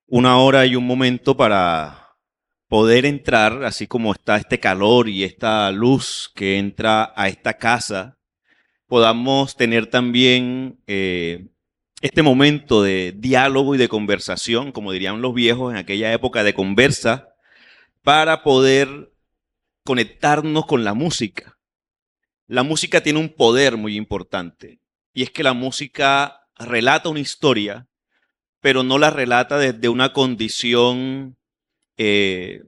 una hora y un momento para poder entrar, así como está este calor y esta luz que entra a esta casa, podamos tener también este momento de diálogo y de conversación, como dirían los viejos en aquella época de conversa, para poder conectarnos con la música. La música tiene un poder muy importante y es que la música relata una historia, pero no la relata desde una condición eh,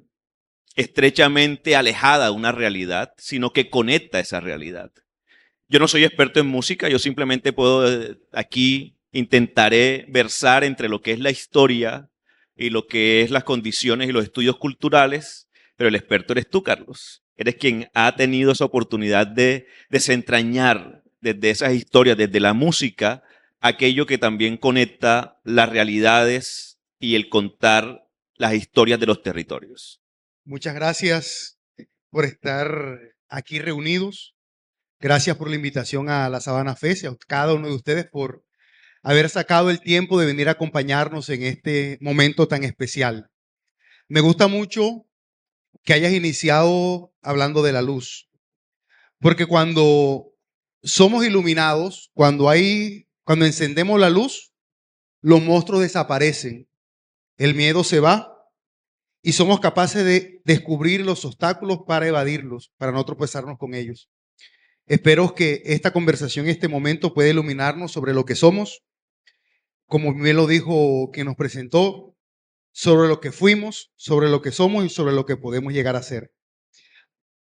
estrechamente alejada de una realidad, sino que conecta esa realidad. Yo no soy experto en música, yo simplemente puedo aquí intentaré versar entre lo que es la historia y lo que es las condiciones y los estudios culturales, pero el experto eres tú, Carlos. Eres quien ha tenido esa oportunidad de desentrañar desde esas historias, desde la música, aquello que también conecta las realidades y el contar las historias de los territorios. Muchas gracias por estar aquí reunidos. Gracias por la invitación a la Sabana Fest y a cada uno de ustedes por haber sacado el tiempo de venir a acompañarnos en este momento tan especial. Me gusta mucho que hayas iniciado hablando de la luz, porque cuando somos iluminados, cuando encendemos la luz, los monstruos desaparecen, el miedo se va y somos capaces de descubrir los obstáculos para evadirlos, para no tropezarnos con ellos. Espero que esta conversación, este momento, pueda iluminarnos sobre lo que somos, como bien lo dijo quien nos presentó, sobre lo que fuimos, sobre lo que somos y sobre lo que podemos llegar a ser.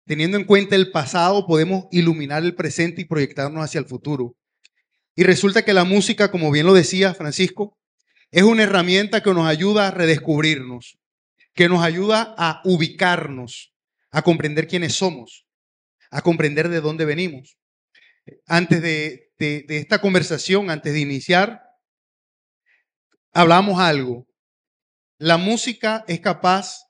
Teniendo en cuenta el pasado, podemos iluminar el presente y proyectarnos hacia el futuro. Y resulta que la música, como bien lo decía Francisco, es una herramienta que nos ayuda a redescubrirnos, que nos ayuda a ubicarnos, a comprender quiénes somos, a comprender de dónde venimos. Antes de esta conversación, antes de iniciar, hablamos algo. La música es capaz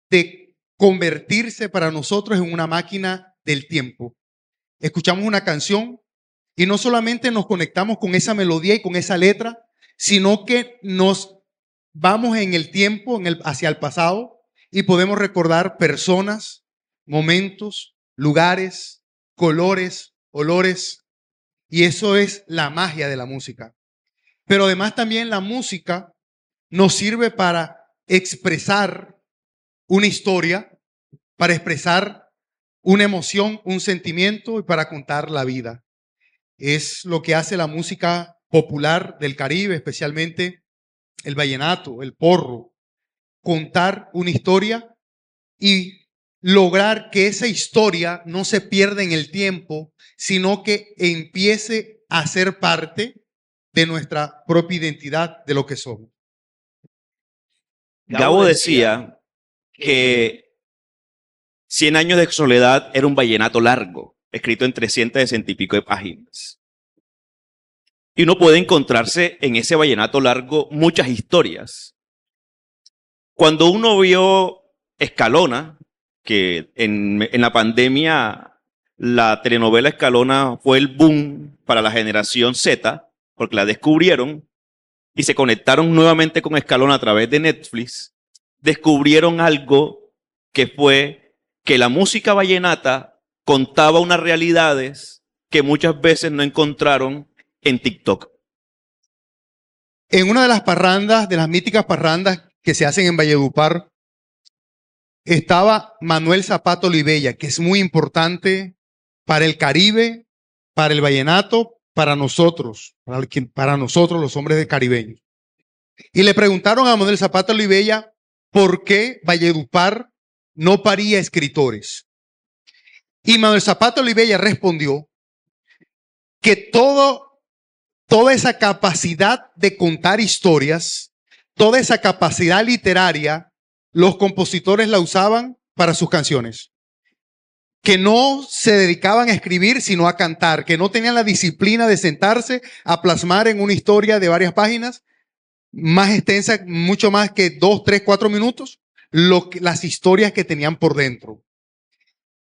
de convertirse para nosotros en una máquina del tiempo. Escuchamos una canción y no solamente nos conectamos con esa melodía y con esa letra, sino que nos vamos en el tiempo, hacia el pasado y podemos recordar personas, momentos, lugares, colores, olores. Y eso es la magia de la música. Pero además también la música nos sirve para expresar una historia, para expresar una emoción, un sentimiento y para contar la vida. Es lo que hace la música popular del Caribe, especialmente el vallenato, el porro, contar una historia y lograr que esa historia no se pierda en el tiempo, sino que empiece a ser parte de nuestra propia identidad, de lo que somos. Gabo decía que Cien años de soledad era un vallenato largo, escrito en 360 y pico de páginas. Y uno puede encontrarse en ese vallenato largo muchas historias. Cuando uno vio Escalona, que en la pandemia la telenovela Escalona fue el boom para la generación Z, porque la descubrieron y se conectaron nuevamente con Escalona a través de Netflix, descubrieron algo que fue que la música vallenata contaba unas realidades que muchas veces no encontraron en TikTok. En una de las parrandas, de las míticas parrandas que se hacen en Valledupar, estaba Manuel Zapata Olivella, que es muy importante para el Caribe, para el vallenato, para nosotros los hombres de caribeños. Y le preguntaron a Manuel Zapata Olivella por qué Valledupar no paría escritores. Y Manuel Zapata Olivella respondió que toda esa capacidad de contar historias, toda esa capacidad literaria, los compositores la usaban para sus canciones. Que no se dedicaban a escribir, sino a cantar, que no tenían la disciplina de sentarse a plasmar en una historia de varias páginas, más extensa, mucho más que 2, 3, 4 minutos, las historias que tenían por dentro.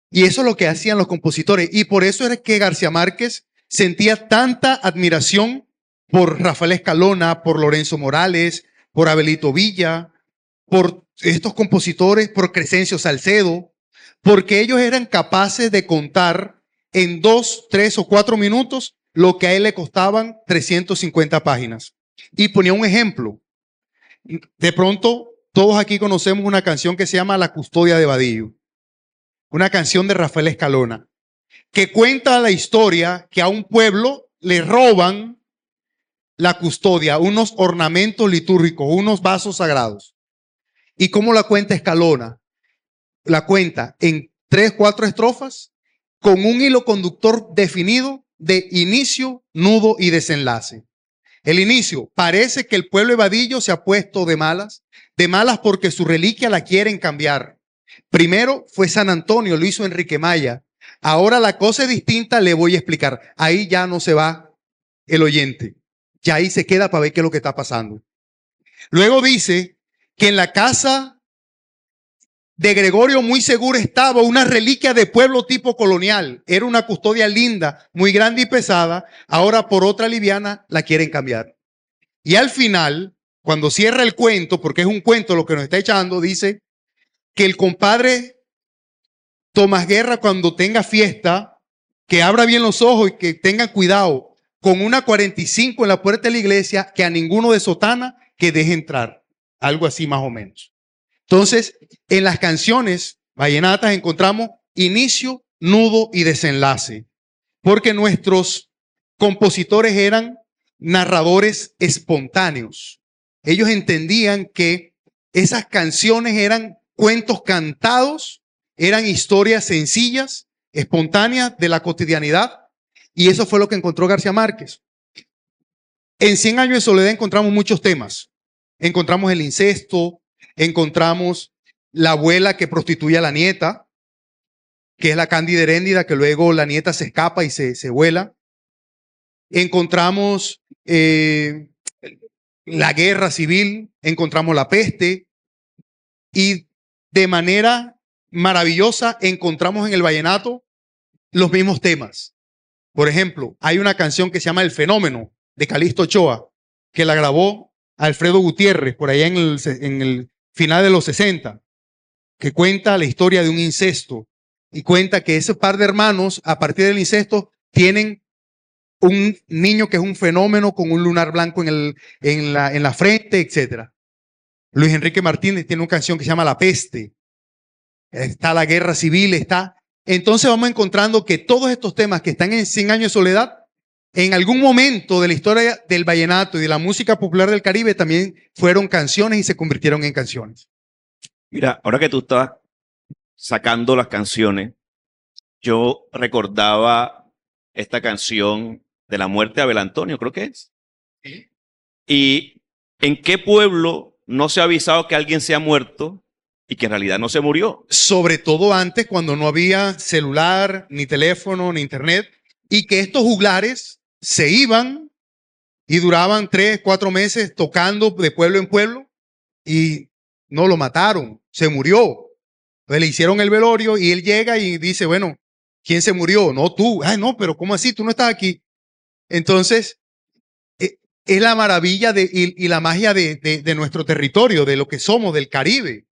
Y eso es lo que hacían los compositores. Y por eso es que García Márquez sentía tanta admiración por Rafael Escalona, por Lorenzo Morales, por Abelito Villa, por estos compositores, por Crescencio Salcedo, porque ellos eran capaces de contar en 2, 3 o 4 minutos lo que a él le costaban 350 páginas. Y ponía un ejemplo. De pronto, todos aquí conocemos una canción que se llama La Custodia de Vadillo, una canción de Rafael Escalona, que cuenta la historia que a un pueblo le roban la custodia, unos ornamentos litúrgicos, unos vasos sagrados. ¿Y cómo la cuenta Escalona? La cuenta en 3, 4 estrofas con un hilo conductor definido de inicio, nudo y desenlace. El inicio: parece que el pueblo de Vadillo se ha puesto de malas porque su reliquia la quieren cambiar. Primero fue San Antonio, lo hizo Enrique Maya. Ahora la cosa es distinta, le voy a explicar. Ahí ya no se va el oyente. Ya ahí se queda para ver qué es lo que está pasando. Luego dice que en la casa de Gregorio muy seguro estaba una reliquia de pueblo tipo colonial. Era una custodia linda, muy grande y pesada. Ahora por otra liviana la quieren cambiar. Y al final, cuando cierra el cuento, porque es un cuento lo que nos está echando, dice que el compadre Tomás Guerra, cuando tenga fiesta, que abra bien los ojos y que tenga cuidado con una 45 en la puerta de la iglesia, que a ninguno de sotana que deje entrar. Algo así más o menos. Entonces, en las canciones vallenatas encontramos inicio, nudo y desenlace, porque nuestros compositores eran narradores espontáneos. Ellos entendían que esas canciones eran cuentos cantados, eran historias sencillas, espontáneas de la cotidianidad, y eso fue lo que encontró García Márquez. En 100 años de soledad encontramos muchos temas. Encontramos el incesto, encontramos la abuela que prostituye a la nieta, que es la Cándida Heréndida, que luego la nieta se escapa y se vuela. Encontramos la guerra civil, encontramos la peste, y de manera maravillosa encontramos en el vallenato los mismos temas. Por ejemplo, hay una canción que se llama El Fenómeno, de Calixto Ochoa, que la grabó Alfredo Gutiérrez por allá en el final de los 60, que cuenta la historia de un incesto y cuenta que ese par de hermanos, a partir del incesto, tienen un niño que es un fenómeno con un lunar blanco en la frente, etc. Luis Enrique Martínez tiene una canción que se llama La Peste. Está la guerra civil, está. Entonces vamos encontrando que todos estos temas que están en 100 años de soledad, en algún momento de la historia del vallenato y de la música popular del Caribe también fueron canciones y se convirtieron en canciones. Mira, ahora que tú estabas sacando las canciones, yo recordaba esta canción de la muerte de Abel Antonio, creo que es. ¿Sí? ¿Y en qué pueblo no se ha avisado que alguien se ha muerto y que en realidad no se murió? Sobre todo antes, cuando no había celular, ni teléfono, ni internet, y que estos juglares se iban y duraban 3, 4 meses tocando de pueblo en pueblo y no lo mataron, se murió. Entonces le hicieron el velorio y él llega y dice, bueno, ¿quién se murió? No, tú. Ay, no, pero ¿cómo así? Tú no estás aquí. Entonces, es la maravilla y la magia de nuestro territorio, de lo que somos, del Caribe.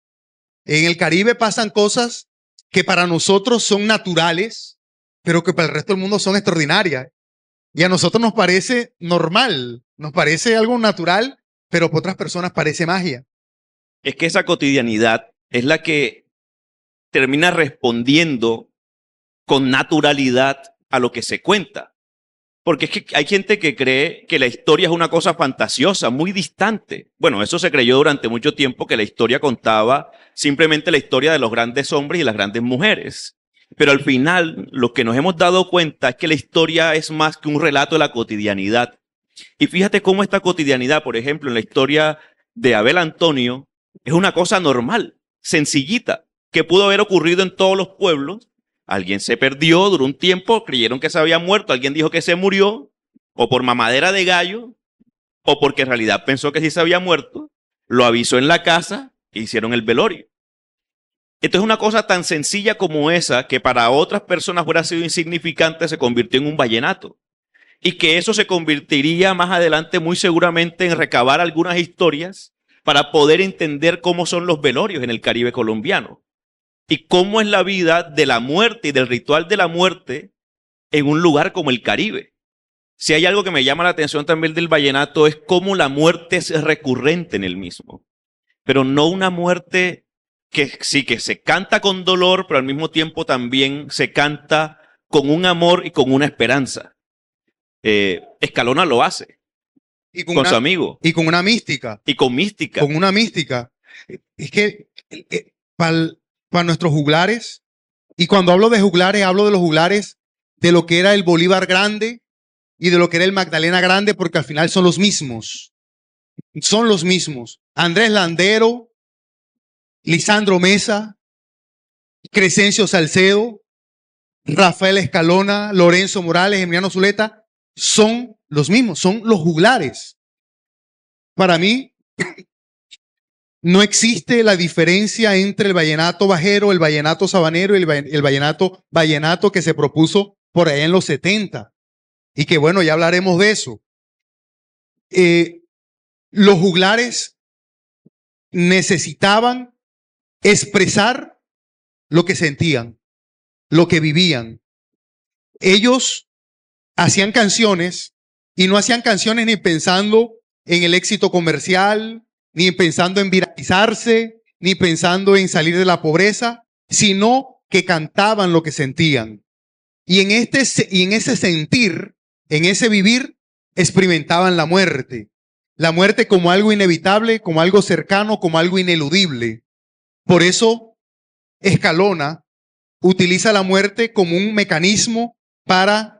En el Caribe pasan cosas que para nosotros son naturales, pero que para el resto del mundo son extraordinarias. Y a nosotros nos parece normal, nos parece algo natural, pero para otras personas parece magia. Es que esa cotidianidad es la que termina respondiendo con naturalidad a lo que se cuenta. Porque es que hay gente que cree que la historia es una cosa fantasiosa, muy distante. Bueno, eso se creyó durante mucho tiempo, que la historia contaba simplemente la historia de los grandes hombres y las grandes mujeres. Pero al final, lo que nos hemos dado cuenta es que la historia es más que un relato de la cotidianidad. Y fíjate cómo esta cotidianidad, por ejemplo, en la historia de Abel Antonio, es una cosa normal, sencillita, que pudo haber ocurrido en todos los pueblos. Alguien se perdió, duró un tiempo, creyeron que se había muerto, alguien dijo que se murió, o por mamadera de gallo, o porque en realidad pensó que sí se había muerto, lo avisó en la casa e hicieron el velorio. Esto es una cosa tan sencilla como esa, que para otras personas hubiera sido insignificante, se convirtió en un vallenato. Y que eso se convertiría más adelante muy seguramente en recabar algunas historias para poder entender cómo son los velorios en el Caribe colombiano y cómo es la vida de la muerte y del ritual de la muerte en un lugar como el Caribe. Si hay algo que me llama la atención también del vallenato es cómo la muerte es recurrente en el mismo, pero no una muerte que sí, que se canta con dolor, pero al mismo tiempo también se canta con un amor y con una esperanza. Escalona lo hace Y con su amigo y con una mística. y con mística. Con una mística. Es que para nuestros juglares, y cuando hablo de juglares, hablo de los juglares de lo que era el Bolívar Grande y de lo que era el Magdalena Grande, porque al final son los mismos. Son los mismos. Andrés Landero, Lisandro Mesa, Crescencio Salcedo, Rafael Escalona, Lorenzo Morales, Emiliano Zuleta, son los mismos, son los juglares. Para mí, no existe la diferencia entre el vallenato bajero, el vallenato sabanero y el vallenato que se propuso por ahí en los 70. Y que bueno, ya hablaremos de eso. Los juglares necesitaban expresar lo que sentían, lo que vivían. Ellos hacían canciones y no hacían canciones ni pensando en el éxito comercial, ni pensando en viralizarse, ni pensando en salir de la pobreza, sino que cantaban lo que sentían. Y en ese sentir, en ese vivir, experimentaban la muerte. La muerte como algo inevitable, como algo cercano, como algo ineludible. Por eso, Escalona utiliza la muerte como un mecanismo para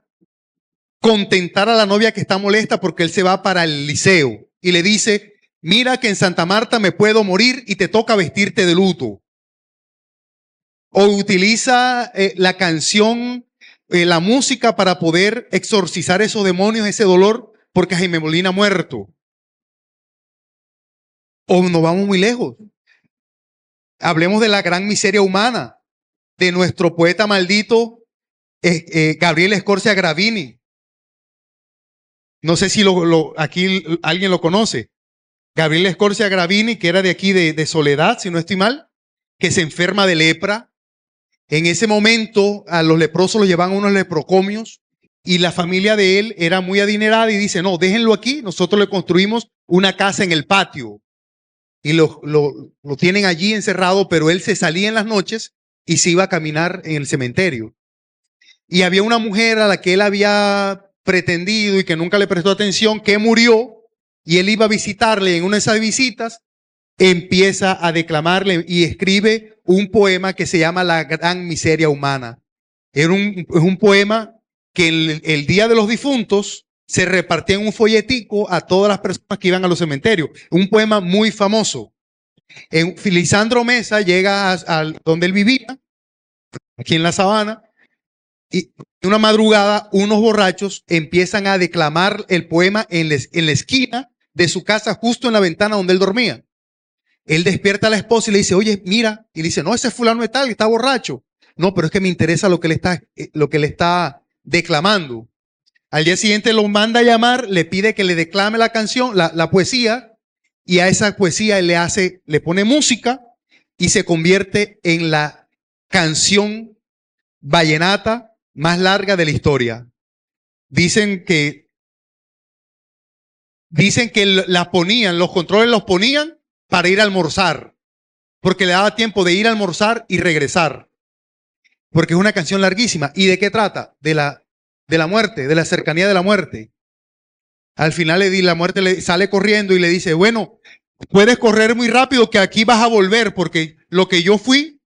contentar a la novia que está molesta porque él se va para el liceo y le dice, mira que en Santa Marta me puedo morir y te toca vestirte de luto. O utiliza la canción, la música para poder exorcizar esos demonios, ese dolor, porque Jaime Molina ha muerto. O nos vamos muy lejos. Hablemos de la gran miseria humana de nuestro poeta maldito Gabriel Escorcia Gravini. No sé si aquí alguien lo conoce. Gabriel Escorcia Gravini, que era de aquí de Soledad, si no estoy mal, que se enferma de lepra. En ese momento a los leprosos los llevaban a unos leprocomios y la familia de él era muy adinerada y dice, no, déjenlo aquí, nosotros le construimos una casa en el patio. Y lo tienen allí encerrado, pero él se salía en las noches y se iba a caminar en el cementerio. Y había una mujer a la que él había pretendido y que nunca le prestó atención, que murió, y él iba a visitarle. En una de esas visitas empieza a declamarle y escribe un poema que se llama La gran miseria humana. Es un poema que el día de los difuntos se repartía en un folletico a todas las personas que iban a los cementerios. Un poema muy famoso. Lisandro Mesa llega a donde él vivía, aquí en la Sabana, y una madrugada unos borrachos empiezan a declamar el poema en la esquina de su casa, justo en la ventana donde él dormía. Él despierta a la esposa y le dice, oye, mira, y le dice, no, ese fulano es tal, que está borracho. No, pero es que me interesa lo que le está declamando. Al día siguiente lo manda a llamar, le pide que le declame la canción, la poesía, y a esa poesía él le pone música y se convierte en la canción vallenata más larga de la historia. Dicen que la ponían, los controles los ponían para ir a almorzar, porque le daba tiempo de ir a almorzar y regresar, porque es una canción larguísima. ¿Y de qué trata? De la muerte, de la cercanía de la muerte. Al final la muerte le sale corriendo y le dice, bueno, puedes correr muy rápido que aquí vas a volver, porque lo que yo fui,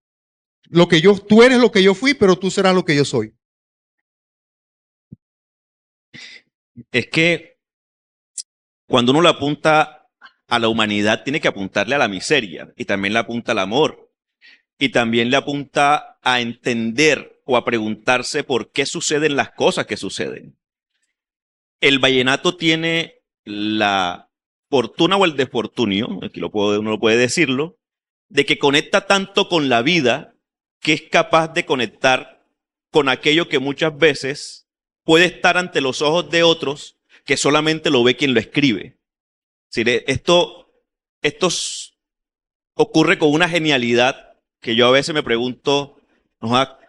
tú eres lo que yo fui, pero tú serás lo que yo soy. Es que cuando uno le apunta a la humanidad, tiene que apuntarle a la miseria y también le apunta al amor y también le apunta a entender o a preguntarse por qué suceden las cosas que suceden. El vallenato tiene la fortuna o el desfortunio, aquí uno lo puede decirlo, de que conecta tanto con la vida que es capaz de conectar con aquello que muchas veces puede estar ante los ojos de otros que solamente lo ve quien lo escribe. Es decir, esto ocurre con una genialidad que yo a veces me pregunto,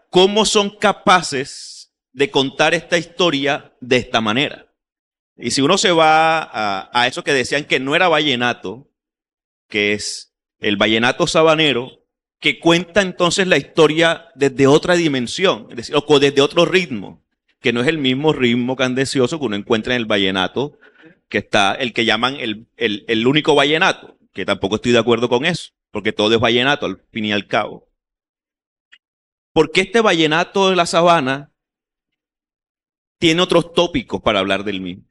¿cómo son capaces de contar esta historia de esta manera? Y si uno se va a eso que decían que no era vallenato, que es el vallenato sabanero, que cuenta entonces la historia desde otra dimensión, es decir, o desde otro ritmo, que no es el mismo ritmo candecioso que uno encuentra en el vallenato, que está el que llaman el único vallenato, que tampoco estoy de acuerdo con eso, porque todo es vallenato al fin y al cabo. Porque este vallenato de la sabana tiene otros tópicos para hablar del mismo,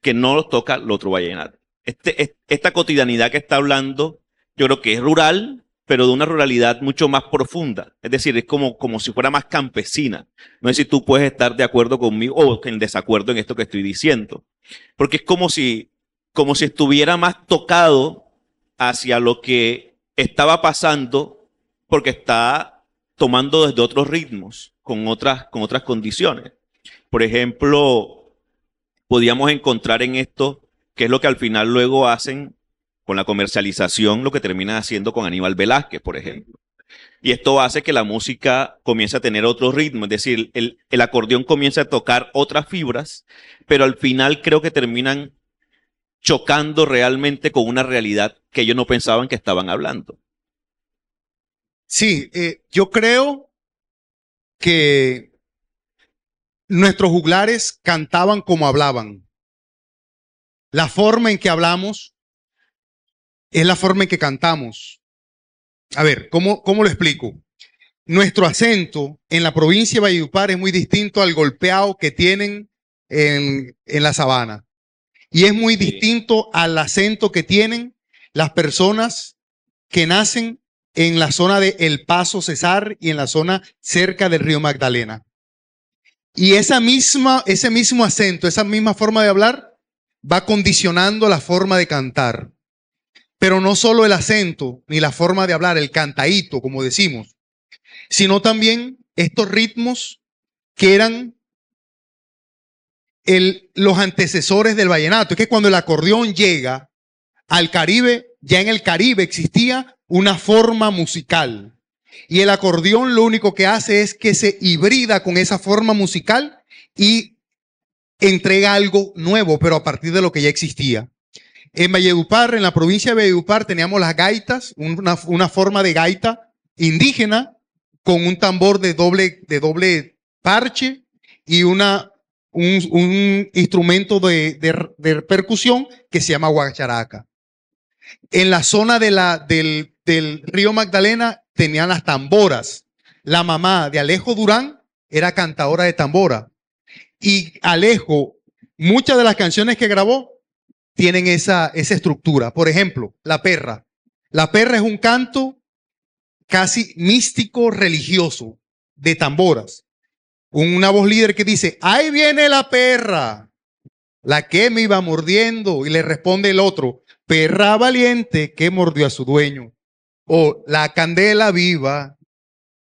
que no los toca el otro vallenato. Esta cotidianidad que está hablando, yo creo que es rural, pero de una ruralidad mucho más profunda. Es decir, es como si fuera más campesina. No sé si tú puedes estar de acuerdo conmigo o en desacuerdo en esto que estoy diciendo. Porque es como si estuviera más tocado hacia lo que estaba pasando, porque está tomando desde otros ritmos, con otras condiciones. Por ejemplo, podíamos encontrar en esto, que es lo que al final luego hacen con la comercialización, lo que terminan haciendo con Aníbal Velázquez, por ejemplo. Y esto hace que la música comience a tener otro ritmo, es decir, el acordeón comienza a tocar otras fibras, pero al final creo que terminan chocando realmente con una realidad que ellos no pensaban que estaban hablando. Sí, yo creo que nuestros juglares cantaban como hablaban. La forma en que hablamos es la forma en que cantamos. A ver, ¿cómo lo explico? Nuestro acento en la provincia de Valledupar es muy distinto al golpeado que tienen en la sabana. Y es muy distinto al acento que tienen las personas que nacen en la zona de El Paso, Cesar, y en la zona cerca del río Magdalena. Y ese mismo acento, esa misma forma de hablar, va condicionando la forma de cantar. Pero no solo el acento ni la forma de hablar, el cantaíto, como decimos, sino también estos ritmos que eran los antecesores del vallenato. Es que cuando el acordeón llega al Caribe, ya en el Caribe existía una forma musical. Y el acordeón lo único que hace es que se hibrida con esa forma musical y entrega algo nuevo, pero a partir de lo que ya existía. En Valledupar, en la provincia de Valledupar, teníamos las gaitas, una forma de gaita indígena con un tambor de doble parche y un instrumento de percusión que se llama guacharaca. En la zona del río Magdalena tenían las tamboras. La mamá de Alejo Durán era cantadora de tambora. Y Alejo, muchas de las canciones que grabó tienen esa estructura. Por ejemplo, La Perra. La Perra es un canto casi místico religioso de tamboras. Una voz líder que dice, ahí viene la perra, la que me iba mordiendo. Y le responde el otro, perra valiente que mordió a su dueño. O la candela viva.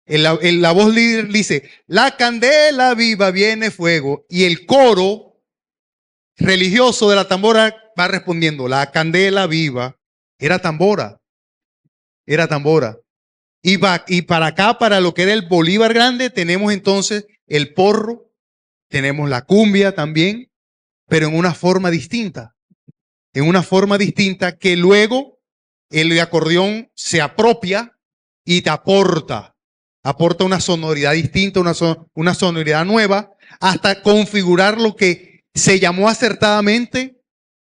La voz líder dice, la candela viva viene fuego. Y el coro religioso de la tambora va respondiendo, la candela viva. Era tambora. Era tambora. Y para acá, para lo que era el Bolívar Grande, tenemos entonces el porro, tenemos la cumbia también, pero en una forma distinta. En una forma distinta que luego el acordeón se apropia y te aporta una sonoridad distinta, una sonoridad nueva, hasta configurar lo que se llamó acertadamente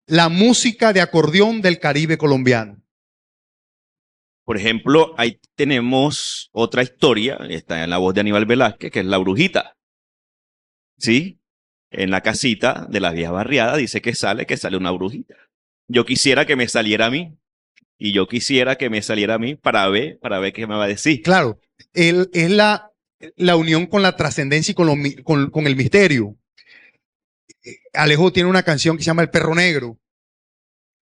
la música de acordeón del Caribe colombiano. Por ejemplo, ahí tenemos otra historia, está en la voz de Aníbal Velázquez, que es La Brujita. ¿Sí? En la casita de la vieja barriada dice que sale una brujita. Yo quisiera que me saliera a mí, y yo quisiera que me saliera a mí para ver qué me va a decir. Claro, es la unión con la trascendencia y con el misterio. Alejo tiene una canción que se llama El Perro Negro.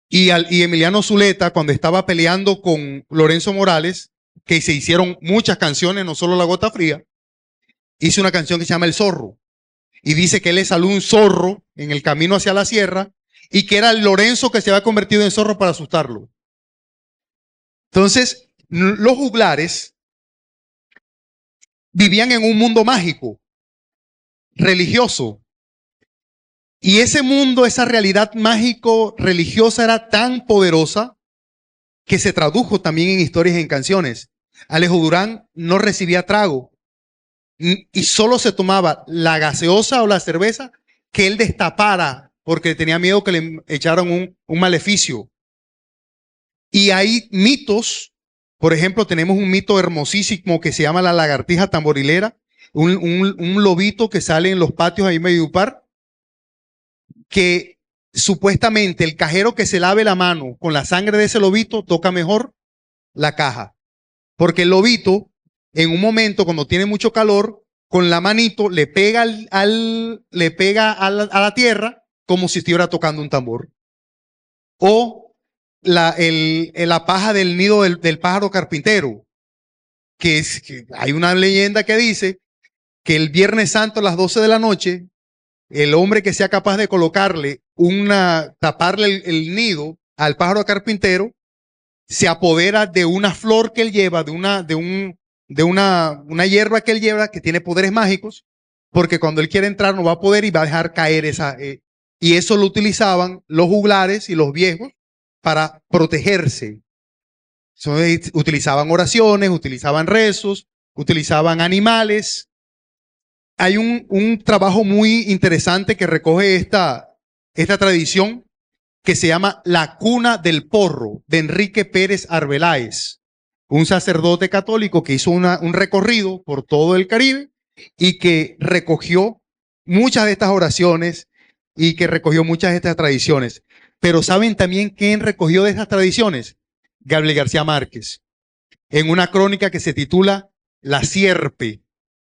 Y Emiliano Zuleta, cuando estaba peleando con Lorenzo Morales, que se hicieron muchas canciones, no solo La Gota Fría, hizo una canción que se llama El Zorro. Y dice que él le salió un zorro en el camino hacia la sierra y que era el Lorenzo que se había convertido en zorro para asustarlo. Entonces, los juglares vivían en un mundo mágico, religioso. Y ese mundo, esa realidad mágico-religiosa era tan poderosa que se tradujo también en historias y en canciones. Alejo Durán no recibía trago y solo se tomaba la gaseosa o la cerveza que él destapara porque tenía miedo que le echaran un maleficio. Y hay mitos, por ejemplo, tenemos un mito hermosísimo que se llama la lagartija tamborilera, un lobito que sale en los patios ahí en Valledupar, que supuestamente el cajero que se lave la mano con la sangre de ese lobito toca mejor la caja. Porque el lobito, en un momento cuando tiene mucho calor, con la manito le pega, a la tierra como si estuviera tocando un tambor. O la paja del nido del pájaro carpintero, que hay una leyenda que dice que el Viernes Santo a las 12 de la noche, el hombre que sea capaz de colocarle taparle el nido al pájaro carpintero, se apodera de una flor que él lleva, de una hierba que él lleva, que tiene poderes mágicos, porque cuando él quiere entrar no va a poder y va a dejar caer esa. Y eso lo utilizaban los juglares y los viejos para protegerse. Utilizaban oraciones, utilizaban rezos, utilizaban animales. Hay un trabajo muy interesante que recoge esta tradición que se llama La Cuna del Porro, de Enrique Pérez Arbeláez, un sacerdote católico que hizo un recorrido por todo el Caribe y que recogió muchas de estas oraciones y que recogió muchas de estas tradiciones. Pero ¿saben también quién recogió de estas tradiciones? Gabriel García Márquez, en una crónica que se titula La Sierpe,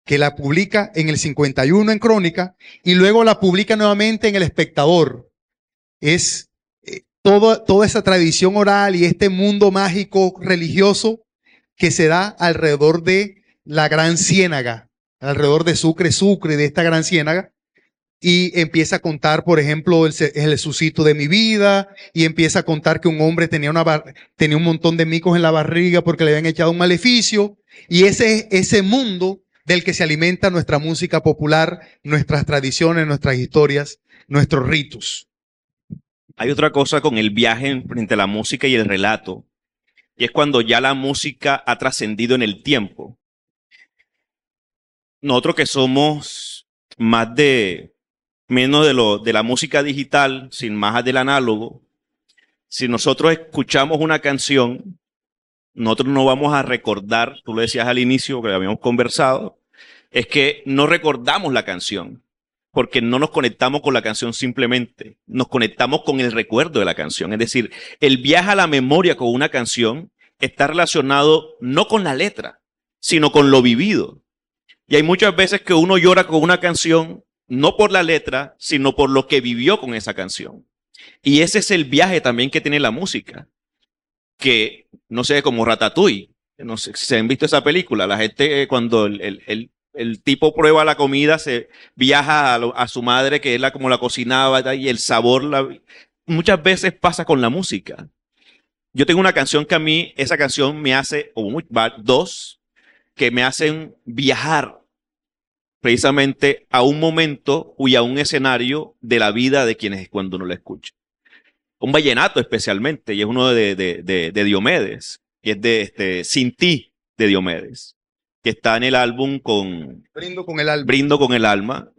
que la publica en el 51 en Crónica y luego la publica nuevamente en El Espectador. Es toda esa tradición oral y este mundo mágico religioso que se da alrededor de la Gran Ciénaga, alrededor de Sucre, de esta Gran Ciénaga, y empieza a contar, por ejemplo, el Jesucito de mi vida, y empieza a contar que un hombre tenía un montón de micos en la barriga porque le habían echado un maleficio, y ese mundo del que se alimenta nuestra música popular, nuestras tradiciones, nuestras historias, nuestros ritos. Hay otra cosa con el viaje entre la música y el relato, y es cuando ya la música ha trascendido en el tiempo. Nosotros que somos menos de la música digital, sin más del análogo, si nosotros escuchamos una canción, nosotros no vamos a recordar, tú lo decías al inicio, que habíamos conversado, es que no recordamos la canción, porque no nos conectamos con la canción simplemente, nos conectamos con el recuerdo de la canción. Es decir, el viaje a la memoria con una canción está relacionado no con la letra, sino con lo vivido. Y hay muchas veces que uno llora con una canción, no por la letra, sino por lo que vivió con esa canción. Y ese es el viaje también que tiene la música, que, no sé, como Ratatouille, no sé si se han visto esa película, la gente cuando el tipo prueba la comida, se viaja a su madre, que es como la cocinaba, y el sabor, muchas veces pasa con la música. Yo tengo una canción que a mí, esa canción me hace, dos, que me hacen viajar precisamente a un momento y a un escenario de la vida de quienes cuando uno la escucha. Un vallenato especialmente, y es uno de Diomedes, y es de Sin ti, de Diomedes, que está en el álbum con Brindo con el alma. Brindo con el alma,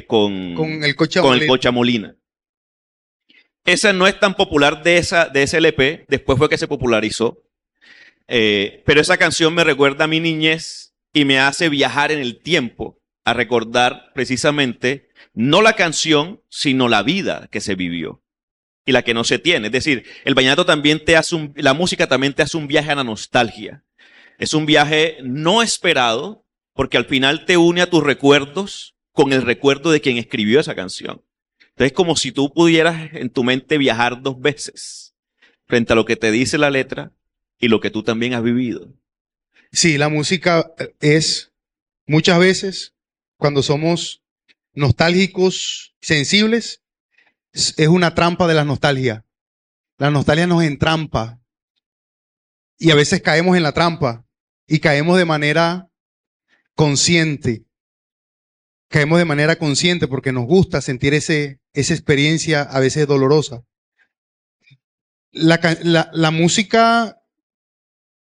con el Cocha Molina. Esa no es tan popular de ese LP, después fue que se popularizó, pero esa canción me recuerda a mi niñez y me hace viajar en el tiempo, a recordar precisamente no la canción, sino la vida que se vivió y la que no se tiene. Es decir, el vallenato también la música también te hace un viaje a la nostalgia. Es un viaje no esperado, porque al final te une a tus recuerdos con el recuerdo de quien escribió esa canción. Entonces es como si tú pudieras en tu mente viajar dos veces frente a lo que te dice la letra y lo que tú también has vivido. Sí, la música es muchas veces, cuando somos nostálgicos, sensibles, es una trampa de la nostalgia. La nostalgia nos entrampa Y a veces caemos en la trampa y caemos de manera consciente. Caemos de manera consciente porque nos gusta sentir esa experiencia a veces dolorosa. La música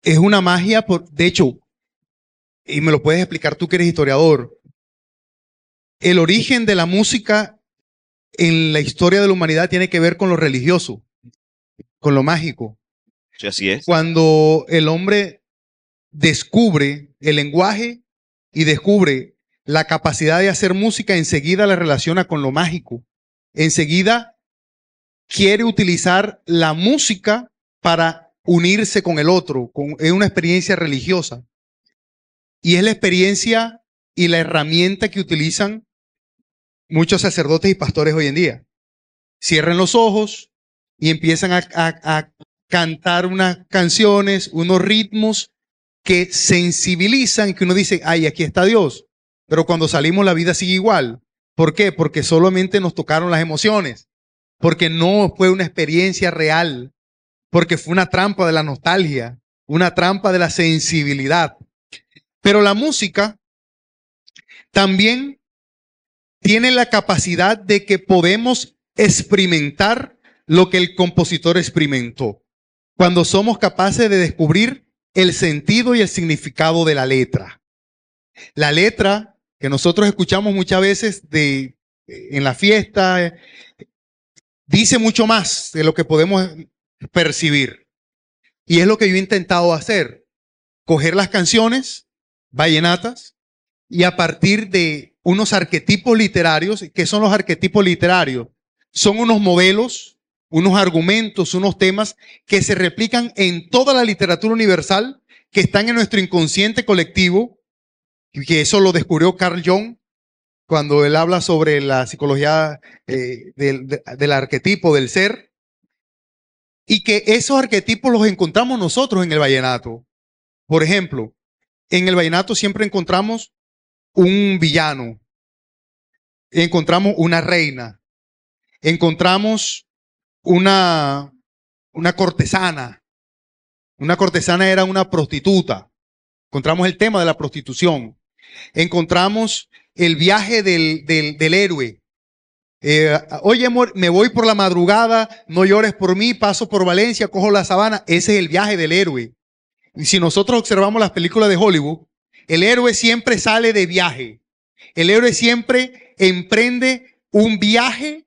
es una magia, de hecho, y me lo puedes explicar tú que eres historiador, el origen de la música en la historia de la humanidad tiene que ver con lo religioso, con lo mágico. Sí, así es. Cuando el hombre descubre el lenguaje y descubre la capacidad de hacer música, enseguida la relaciona con lo mágico. Enseguida quiere utilizar la música para unirse con el otro, es una experiencia religiosa. Y es la experiencia y la herramienta que utilizan muchos sacerdotes y pastores hoy en día. Cierran los ojos y empiezan a cantar unas canciones, unos ritmos que sensibilizan, que uno dice, ay, aquí está Dios. Pero cuando salimos la vida sigue igual. ¿Por qué? Porque solamente nos tocaron las emociones. Porque no fue una experiencia real. Porque fue una trampa de la nostalgia, una trampa de la sensibilidad. Pero la música también tiene la capacidad de que podemos experimentar lo que el compositor experimentó. Cuando somos capaces de descubrir el sentido y el significado de la letra. La letra que nosotros escuchamos muchas veces en la fiesta dice mucho más de lo que podemos percibir. Y es lo que yo he intentado hacer. Coger las canciones vallenatas y a partir de unos arquetipos literarios. ¿Qué son los arquetipos literarios? Son unos modelos, unos argumentos, unos temas que se replican en toda la literatura universal, que están en nuestro inconsciente colectivo, y que eso lo descubrió Carl Jung cuando él habla sobre la psicología del arquetipo, del ser, y que esos arquetipos los encontramos nosotros en el vallenato. Por ejemplo, en el vallenato siempre encontramos un villano, encontramos una reina, encontramos una cortesana. Una cortesana era una prostituta. Encontramos el tema de la prostitución. Encontramos el viaje del héroe. Oye, amor, me voy por la madrugada, no llores por mí, paso por Valencia, cojo la sabana. Ese es el viaje del héroe. Y si nosotros observamos las películas de Hollywood, el héroe siempre sale de viaje. El héroe siempre emprende un viaje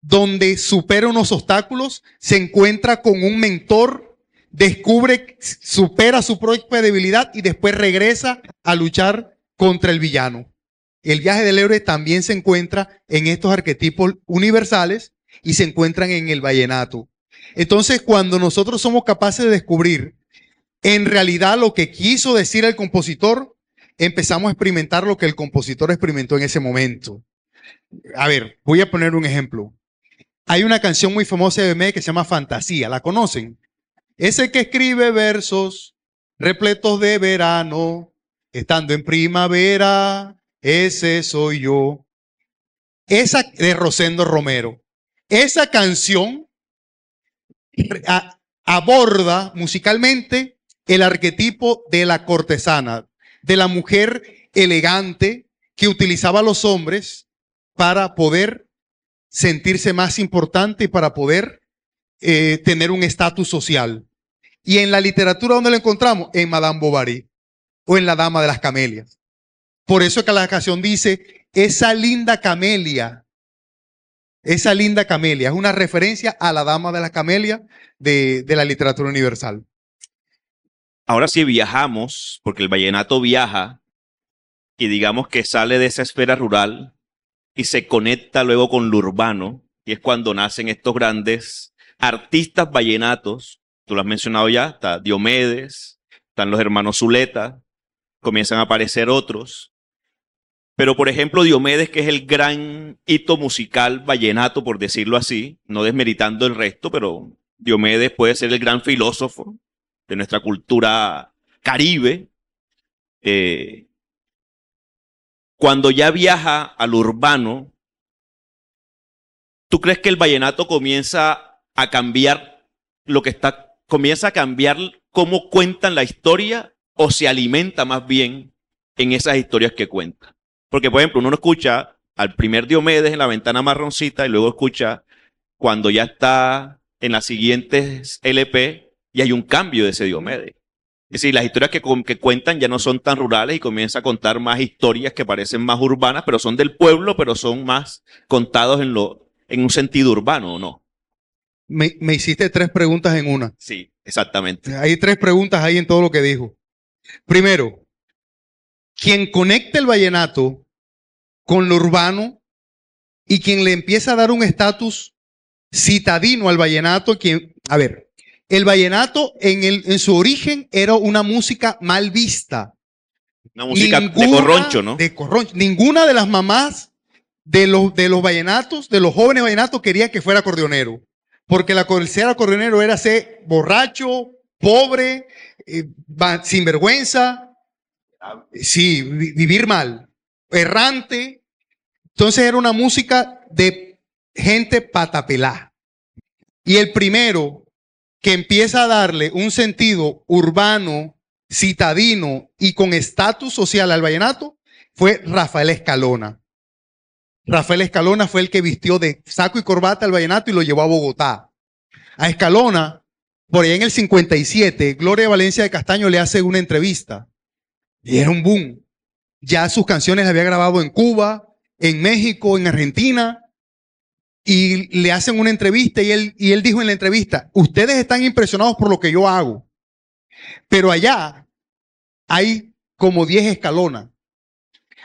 donde supera unos obstáculos, se encuentra con un mentor, descubre, supera su propia debilidad y después regresa a luchar contra el villano. El viaje del héroe también se encuentra en estos arquetipos universales y se encuentran en el vallenato. Entonces, cuando nosotros somos capaces de descubrir en realidad lo que quiso decir el compositor, empezamos a experimentar lo que el compositor experimentó en ese momento. A ver, voy a poner un ejemplo. Hay una canción muy famosa de Bemé que se llama Fantasía. ¿La conocen? Ese que escribe versos repletos de verano, estando en primavera, ese soy yo. Esa de Rosendo Romero. Esa canción aborda musicalmente el arquetipo de la cortesana, de la mujer elegante que utilizaba a los hombres para poder sentirse más importante y para poder tener un estatus social. Y en la literatura, ¿dónde lo encontramos? En Madame Bovary o en La Dama de las Camelias. Por eso es que la canción dice, esa linda camelia, es una referencia a la Dama de las Camelias de la literatura universal. Ahora sí viajamos, porque el vallenato viaja y digamos que sale de esa esfera rural y se conecta luego con lo urbano, y es cuando nacen estos grandes artistas vallenatos. Tú lo has mencionado ya, está Diomedes, están los hermanos Zuleta, comienzan a aparecer otros. Pero por ejemplo Diomedes, que es el gran hito musical vallenato, por decirlo así, no desmeritando el resto, pero Diomedes puede ser el gran filósofo de nuestra cultura caribe. Cuando ya viaja al urbano, ¿tú crees que el vallenato comienza a cambiar cómo cuentan la historia o se alimenta más bien en esas historias que cuentan. Porque, por ejemplo, uno no escucha al primer Diomedes en la ventana marroncita y luego escucha cuando ya está en las siguientes LP y hay un cambio de ese Diomedes. Es decir, las historias que cuentan ya no son tan rurales y comienza a contar más historias que parecen más urbanas, pero son del pueblo, pero son más contados en un sentido urbano, ¿o no? Me hiciste tres preguntas en una. Sí, exactamente. Hay tres preguntas ahí en todo lo que dijo. Primero, quien conecta el vallenato con lo urbano y quien le empieza a dar un estatus citadino al vallenato, a ver, el vallenato en su origen era una música mal vista. Una música de corroncho, ¿no? De corroncho. Ninguna de las mamás de los vallenatos, de los jóvenes vallenatos, quería que fuera acordeonero. Porque ser acordeonero era ser borracho, pobre, sinvergüenza, sí, vivir mal, errante. Entonces era una música de gente patapelá. Y el primero que empieza a darle un sentido urbano, citadino y con estatus social al vallenato fue Rafael Escalona. Rafael Escalona fue el que vistió de saco y corbata al vallenato y lo llevó a Bogotá. A Escalona, por allá en el 57, Gloria Valencia de Castaño le hace una entrevista. Y era un boom. Ya sus canciones las había grabado en Cuba, en México, en Argentina. Y le hacen una entrevista y él dijo en la entrevista, ustedes están impresionados por lo que yo hago. Pero allá hay como 10 Escalonas.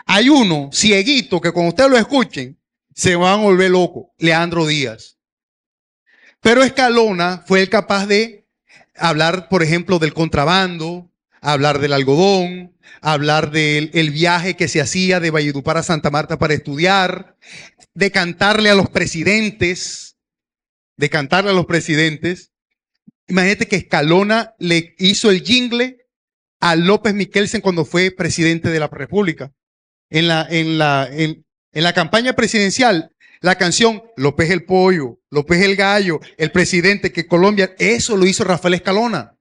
Hay uno cieguito que cuando ustedes lo escuchen se van a volver locos, Leandro Díaz. Pero Escalona fue el capaz de hablar, por ejemplo, del contrabando, hablar del algodón, hablar del viaje que se hacía de Valledupar a Santa Marta para estudiar, de cantarle a los presidentes, Imagínate que Escalona le hizo el jingle a López Miquelsen cuando fue presidente de la República. En la campaña presidencial, la canción López el Pollo, López el Gallo, el presidente que Colombia, eso lo hizo Rafael Escalona.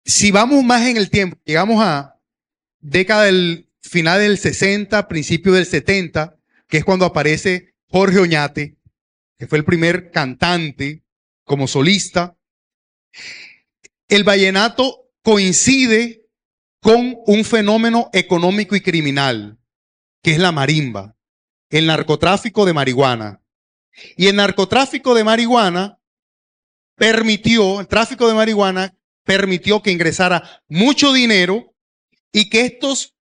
Si vamos más en el tiempo, llegamos a década del final del 60, principio del 70, que es cuando aparece Jorge Oñate, que fue el primer cantante como solista. El vallenato coincide con un fenómeno económico y criminal, que es la marimba, el narcotráfico de marihuana. Y el narcotráfico de marihuana el tráfico de marihuana permitió que ingresara mucho dinero y que estos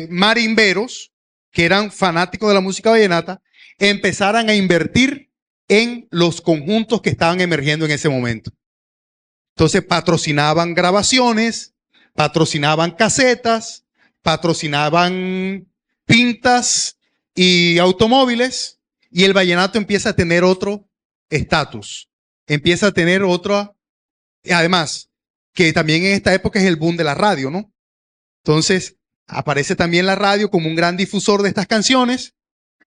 marimberos, que eran fanáticos de la música vallenata, empezaran a invertir en los conjuntos que estaban emergiendo en ese momento. Entonces patrocinaban grabaciones, patrocinaban casetas, patrocinaban pintas y automóviles, y el vallenato empieza a tener otro estatus, empieza a tener otra, además, que también en esta época es el boom de la radio, ¿no? Entonces aparece también la radio como un gran difusor de estas canciones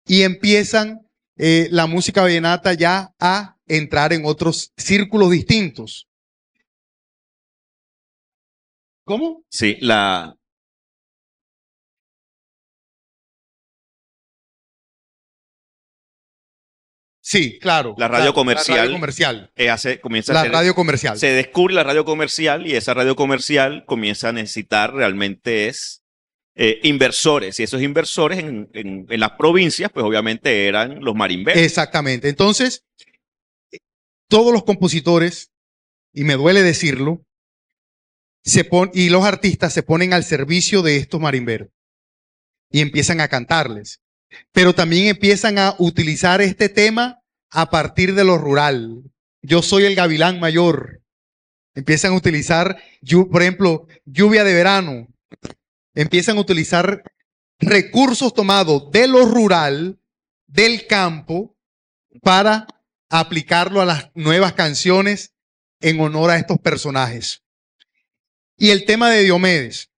y empiezan la música vallenata ya a entrar en otros círculos distintos. ¿Cómo? Sí, Sí, claro. la radio claro, comercial, la radio comercial. comienza a La ser, radio comercial. se descubre la radio comercial y esa radio comercial comienza a necesitar realmente inversores. Y esos inversores en las provincias, pues obviamente eran los marimberos. Exactamente. Entonces, todos los compositores, y me duele decirlo, y los artistas se ponen al servicio de estos marimberos y empiezan a cantarles. Pero también empiezan a utilizar este tema a partir de lo rural. Yo soy el gavilán mayor. Empiezan a utilizar, por ejemplo, lluvia de verano. Empiezan a utilizar recursos tomados de lo rural, del campo, para aplicarlo a las nuevas canciones en honor a estos personajes. Y el tema de Diomedes.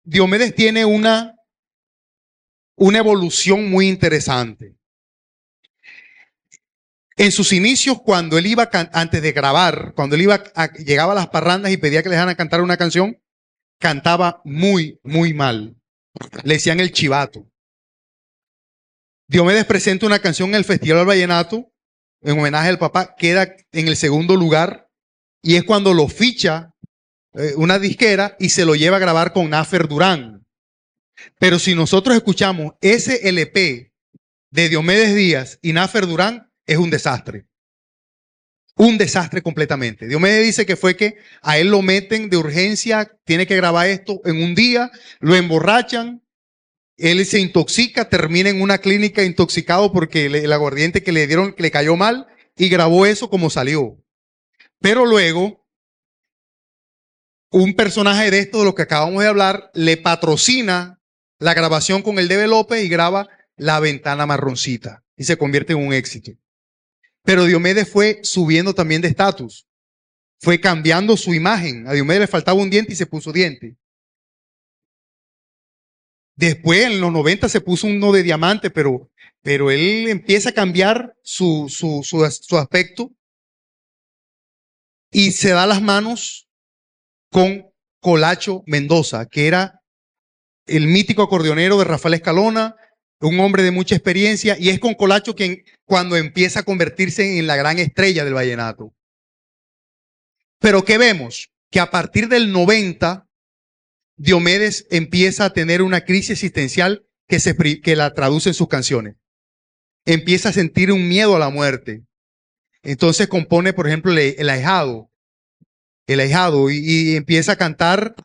Diomedes tiene una evolución muy interesante. En sus inicios, cuando él iba, antes de grabar, cuando él llegaba a las parrandas y pedía que le dejaran cantar una canción, cantaba muy, muy mal. Le decían el chivato. Diomedes presenta una canción en el Festival del Vallenato, en homenaje al papá, queda en el segundo lugar, y es cuando lo ficha una disquera y se lo lleva a grabar con Nafer Durán. Pero si nosotros escuchamos ese LP de Diomedes Díaz y Nafer Durán, es un desastre. Un desastre completamente. Diomedes dice que fue que a él lo meten de urgencia, tiene que grabar esto en un día, lo emborrachan, él se intoxica, termina en una clínica intoxicado porque el aguardiente que le dieron le cayó mal y grabó eso como salió. Pero luego, un personaje de esto, de lo que acabamos de hablar, le patrocina la grabación con el Debe López y graba La Ventana Marroncita y se convierte en un éxito. Pero Diomedes fue subiendo también de estatus, fue cambiando su imagen. A Diomedes le faltaba un diente y se puso diente. Después, en los 90 se puso uno de diamante, pero él empieza a cambiar su aspecto y se da las manos con Colacho Mendoza, que era el mítico acordeonero de Rafael Escalona, un hombre de mucha experiencia, y es con Colacho quien cuando empieza a convertirse en la gran estrella del vallenato. Pero ¿qué vemos? Que a partir del 90, Diomedes empieza a tener una crisis existencial que la traduce en sus canciones. Empieza a sentir un miedo a la muerte. Entonces compone, por ejemplo, El Ahijado, y empieza a cantar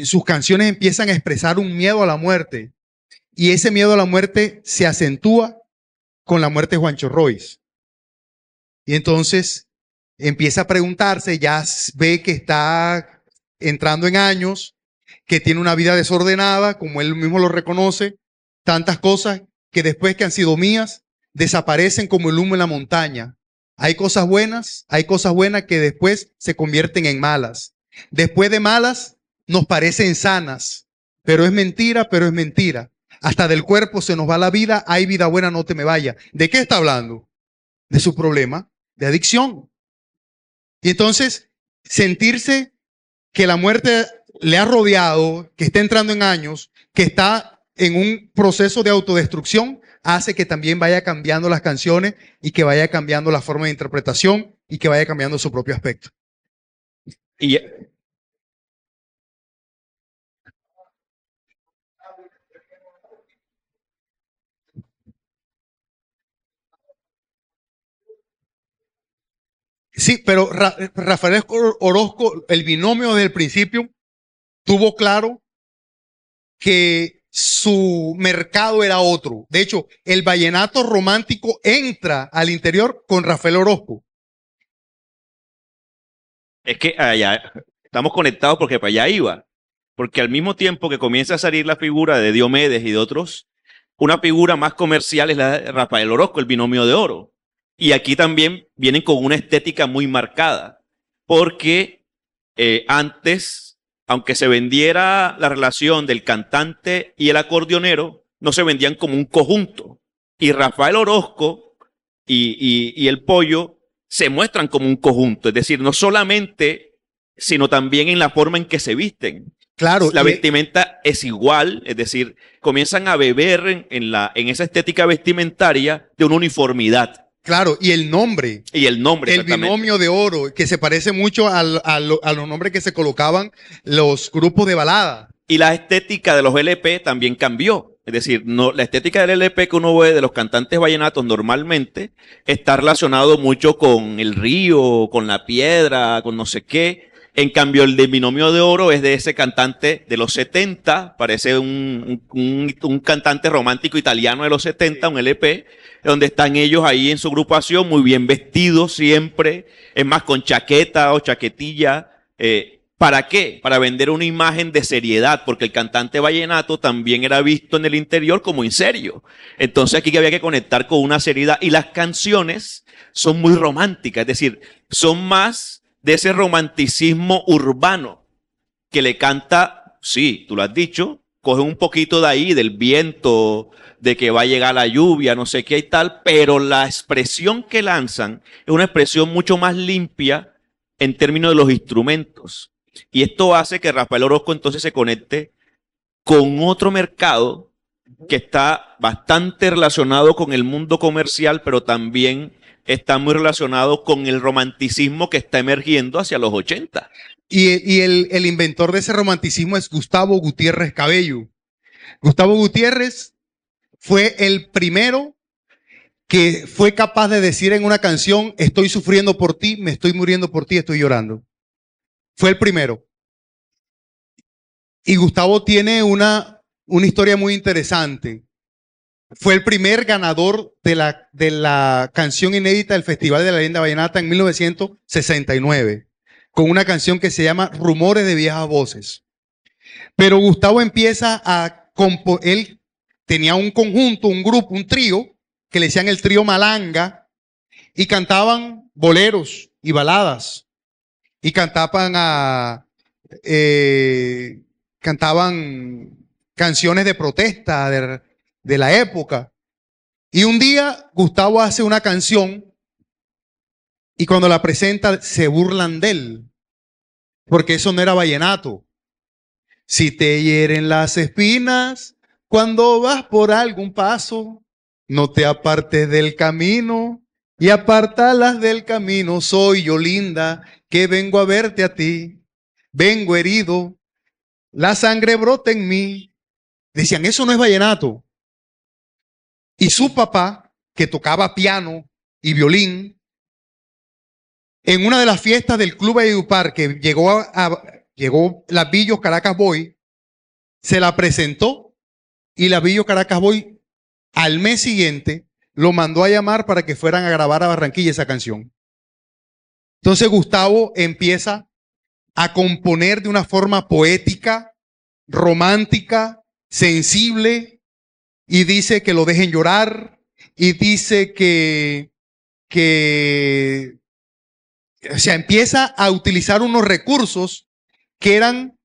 sus canciones empiezan a expresar un miedo a la muerte. Y ese miedo a la muerte se acentúa con la muerte de Juancho Royce. Y entonces empieza a preguntarse, ya ve que está entrando en años, que tiene una vida desordenada, como él mismo lo reconoce, tantas cosas que después que han sido mías, desaparecen como el humo en la montaña. Hay cosas buenas que después se convierten en malas. Después de malas, nos parecen sanas, pero es mentira, Hasta del cuerpo se nos va la vida, hay vida buena, no te me vaya. ¿De qué está hablando? De su problema de adicción. Y entonces, sentirse que la muerte le ha rodeado, que está entrando en años, que está en un proceso de autodestrucción, hace que también vaya cambiando las canciones y que vaya cambiando la forma de interpretación y que vaya cambiando su propio aspecto. Y sí, pero Rafael Orozco, el binomio desde el principio, tuvo claro que su mercado era otro. De hecho, el vallenato romántico entra al interior con Rafael Orozco. es que allá estamos conectados porque para allá iba. Porque al mismo tiempo que comienza a salir la figura de Diomedes y de otros, una figura más comercial es la de Rafael Orozco, el binomio de oro. Y aquí también vienen con una estética muy marcada. Porque antes, aunque se vendiera la relación del cantante y el acordeonero, no se vendían como un conjunto. Y Rafael Orozco y el Pollo se muestran como un conjunto. Es decir, no solamente, sino también en la forma en que se visten. Claro. La vestimenta es igual, es decir, comienzan a beber en esa estética vestimentaria de una uniformidad. Claro, y el nombre. Y el nombre, el binomio de oro, que se parece mucho a los nombres que se colocaban los grupos de balada. Y la estética de los LP también cambió. Es decir, no, la estética del LP que uno ve de los cantantes vallenatos normalmente está relacionado mucho con el río, con la piedra, con no sé qué. En cambio, el de Binomio de Oro es de ese cantante de los 70, parece un cantante romántico italiano de los 70, un LP, donde están ellos ahí en su agrupación, muy bien vestidos siempre, es más, con chaqueta o chaquetilla. ¿Para qué? Para vender una imagen de seriedad, porque el cantante vallenato también era visto en el interior como inserio. Entonces aquí había que conectar con una seriedad. Y las canciones son muy románticas, es decir, son más de ese romanticismo urbano que le canta, sí, tú lo has dicho, cogen un poquito de ahí, del viento, de que va a llegar la lluvia, no sé qué y tal, pero la expresión que lanzan es una expresión mucho más limpia en términos de los instrumentos. Y esto hace que Rafael Orozco entonces se conecte con otro mercado que está bastante relacionado con el mundo comercial, pero también está muy relacionado con el romanticismo que está emergiendo hacia los 80. Y el inventor de ese romanticismo es Gustavo Gutiérrez Cabello. Gustavo Gutiérrez fue el primero que fue capaz de decir en una canción: estoy sufriendo por ti, me estoy muriendo por ti, estoy llorando. Fue el primero. Y Gustavo tiene una historia muy interesante. Fue el primer ganador de la canción inédita del Festival de la Leyenda Vallenata en 1969, con una canción que se llama Rumores de Viejas Voces. Pero Gustavo empieza a componer, él tenía un conjunto, un grupo, un trío, que le decían el trío Malanga, y cantaban boleros y baladas, y cantaban canciones de protesta de la época. Y un día Gustavo hace una canción y cuando la presenta se burlan de él, porque eso no era vallenato. Si te hieren las espinas cuando vas por algún paso, no te apartes del camino y apártalas del camino. Soy yo linda que vengo a verte a ti, vengo herido, la sangre brota en mí. Decían, eso no es vallenato. Y su papá, que tocaba piano y violín, en una de las fiestas del Club Valledupar, que llegó Lavillos Caracas Boy, se la presentó y Lavillos Caracas Boy al mes siguiente lo mandó a llamar para que fueran a grabar a Barranquilla esa canción. Entonces Gustavo empieza a componer de una forma poética, romántica, sensible, y dice que lo dejen llorar, y dice o sea, empieza a utilizar unos recursos que eran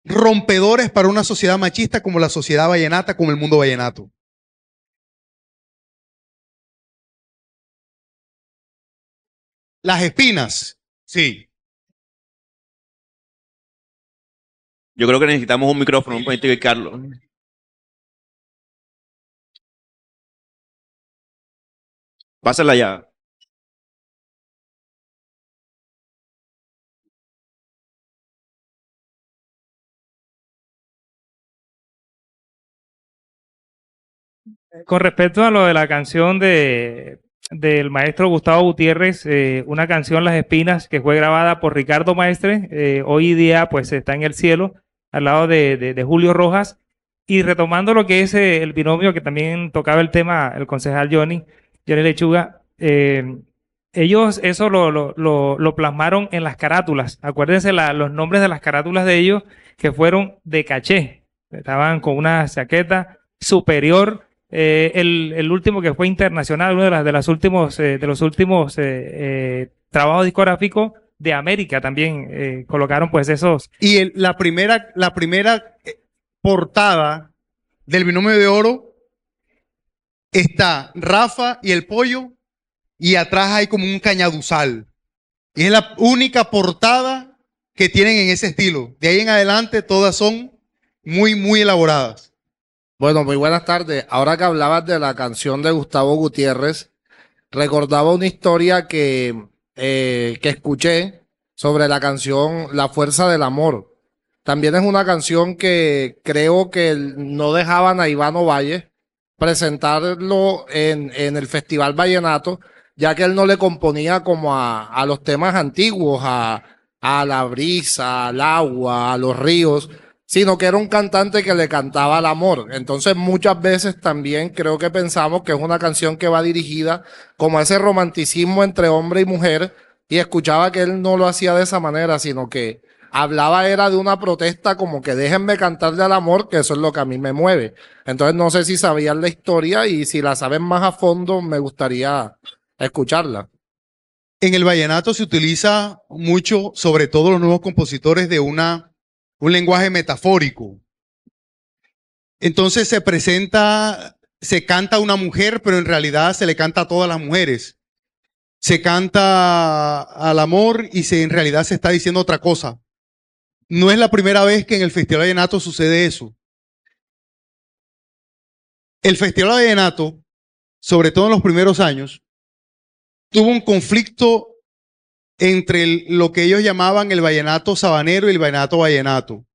rompedores para una sociedad machista como la sociedad vallenata, como el mundo vallenato. Las espinas, sí. Yo creo que necesitamos un micrófono, un poquito, Carlos. Pásala ya. Con respecto a lo de la canción del maestro Gustavo Gutiérrez, una canción Las Espinas que fue grabada por Ricardo Maestre, hoy día pues está en el cielo al lado de Julio Rojas, y retomando lo que es el binomio que también tocaba el tema el concejal Johnny Lechuga, ellos eso lo plasmaron en las carátulas. Acuérdense los nombres de las carátulas de ellos que fueron de caché, estaban con una chaqueta superior. El último que fue internacional, uno de los últimos trabajos discográficos de América también colocaron pues esos. Y la primera portada del Binomio de Oro está Rafa y el Pollo, y atrás hay como un cañaduzal. Y es la única portada que tienen en ese estilo. De ahí en adelante todas son muy, muy elaboradas. Bueno, muy buenas tardes. Ahora que hablabas de la canción de Gustavo Gutiérrez, recordaba una historia que escuché sobre la canción La Fuerza del Amor. También es una canción que creo que no dejaban a Iván Ovalle presentarlo en el Festival Vallenato, ya que él no le componía como a los temas antiguos, a la brisa, al agua, a los ríos, sino que era un cantante que le cantaba al amor. Entonces muchas veces también creo que pensamos que es una canción que va dirigida como a ese romanticismo entre hombre y mujer, y escuchaba que él no lo hacía de esa manera, sino que hablaba era de una protesta como que déjenme cantarle al amor, que eso es lo que a mí me mueve. Entonces no sé si sabían la historia, y si la saben más a fondo me gustaría escucharla. En el vallenato se utiliza mucho, sobre todo los nuevos compositores, de un lenguaje metafórico. Entonces se presenta, se canta a una mujer, pero en realidad se le canta a todas las mujeres. Se canta al amor y en realidad se está diciendo otra cosa. No es la primera vez que en el Festival Vallenato sucede eso. El Festival Vallenato, sobre todo en los primeros años, tuvo un conflicto entre lo que ellos llamaban el vallenato sabanero y el vallenato vallenato.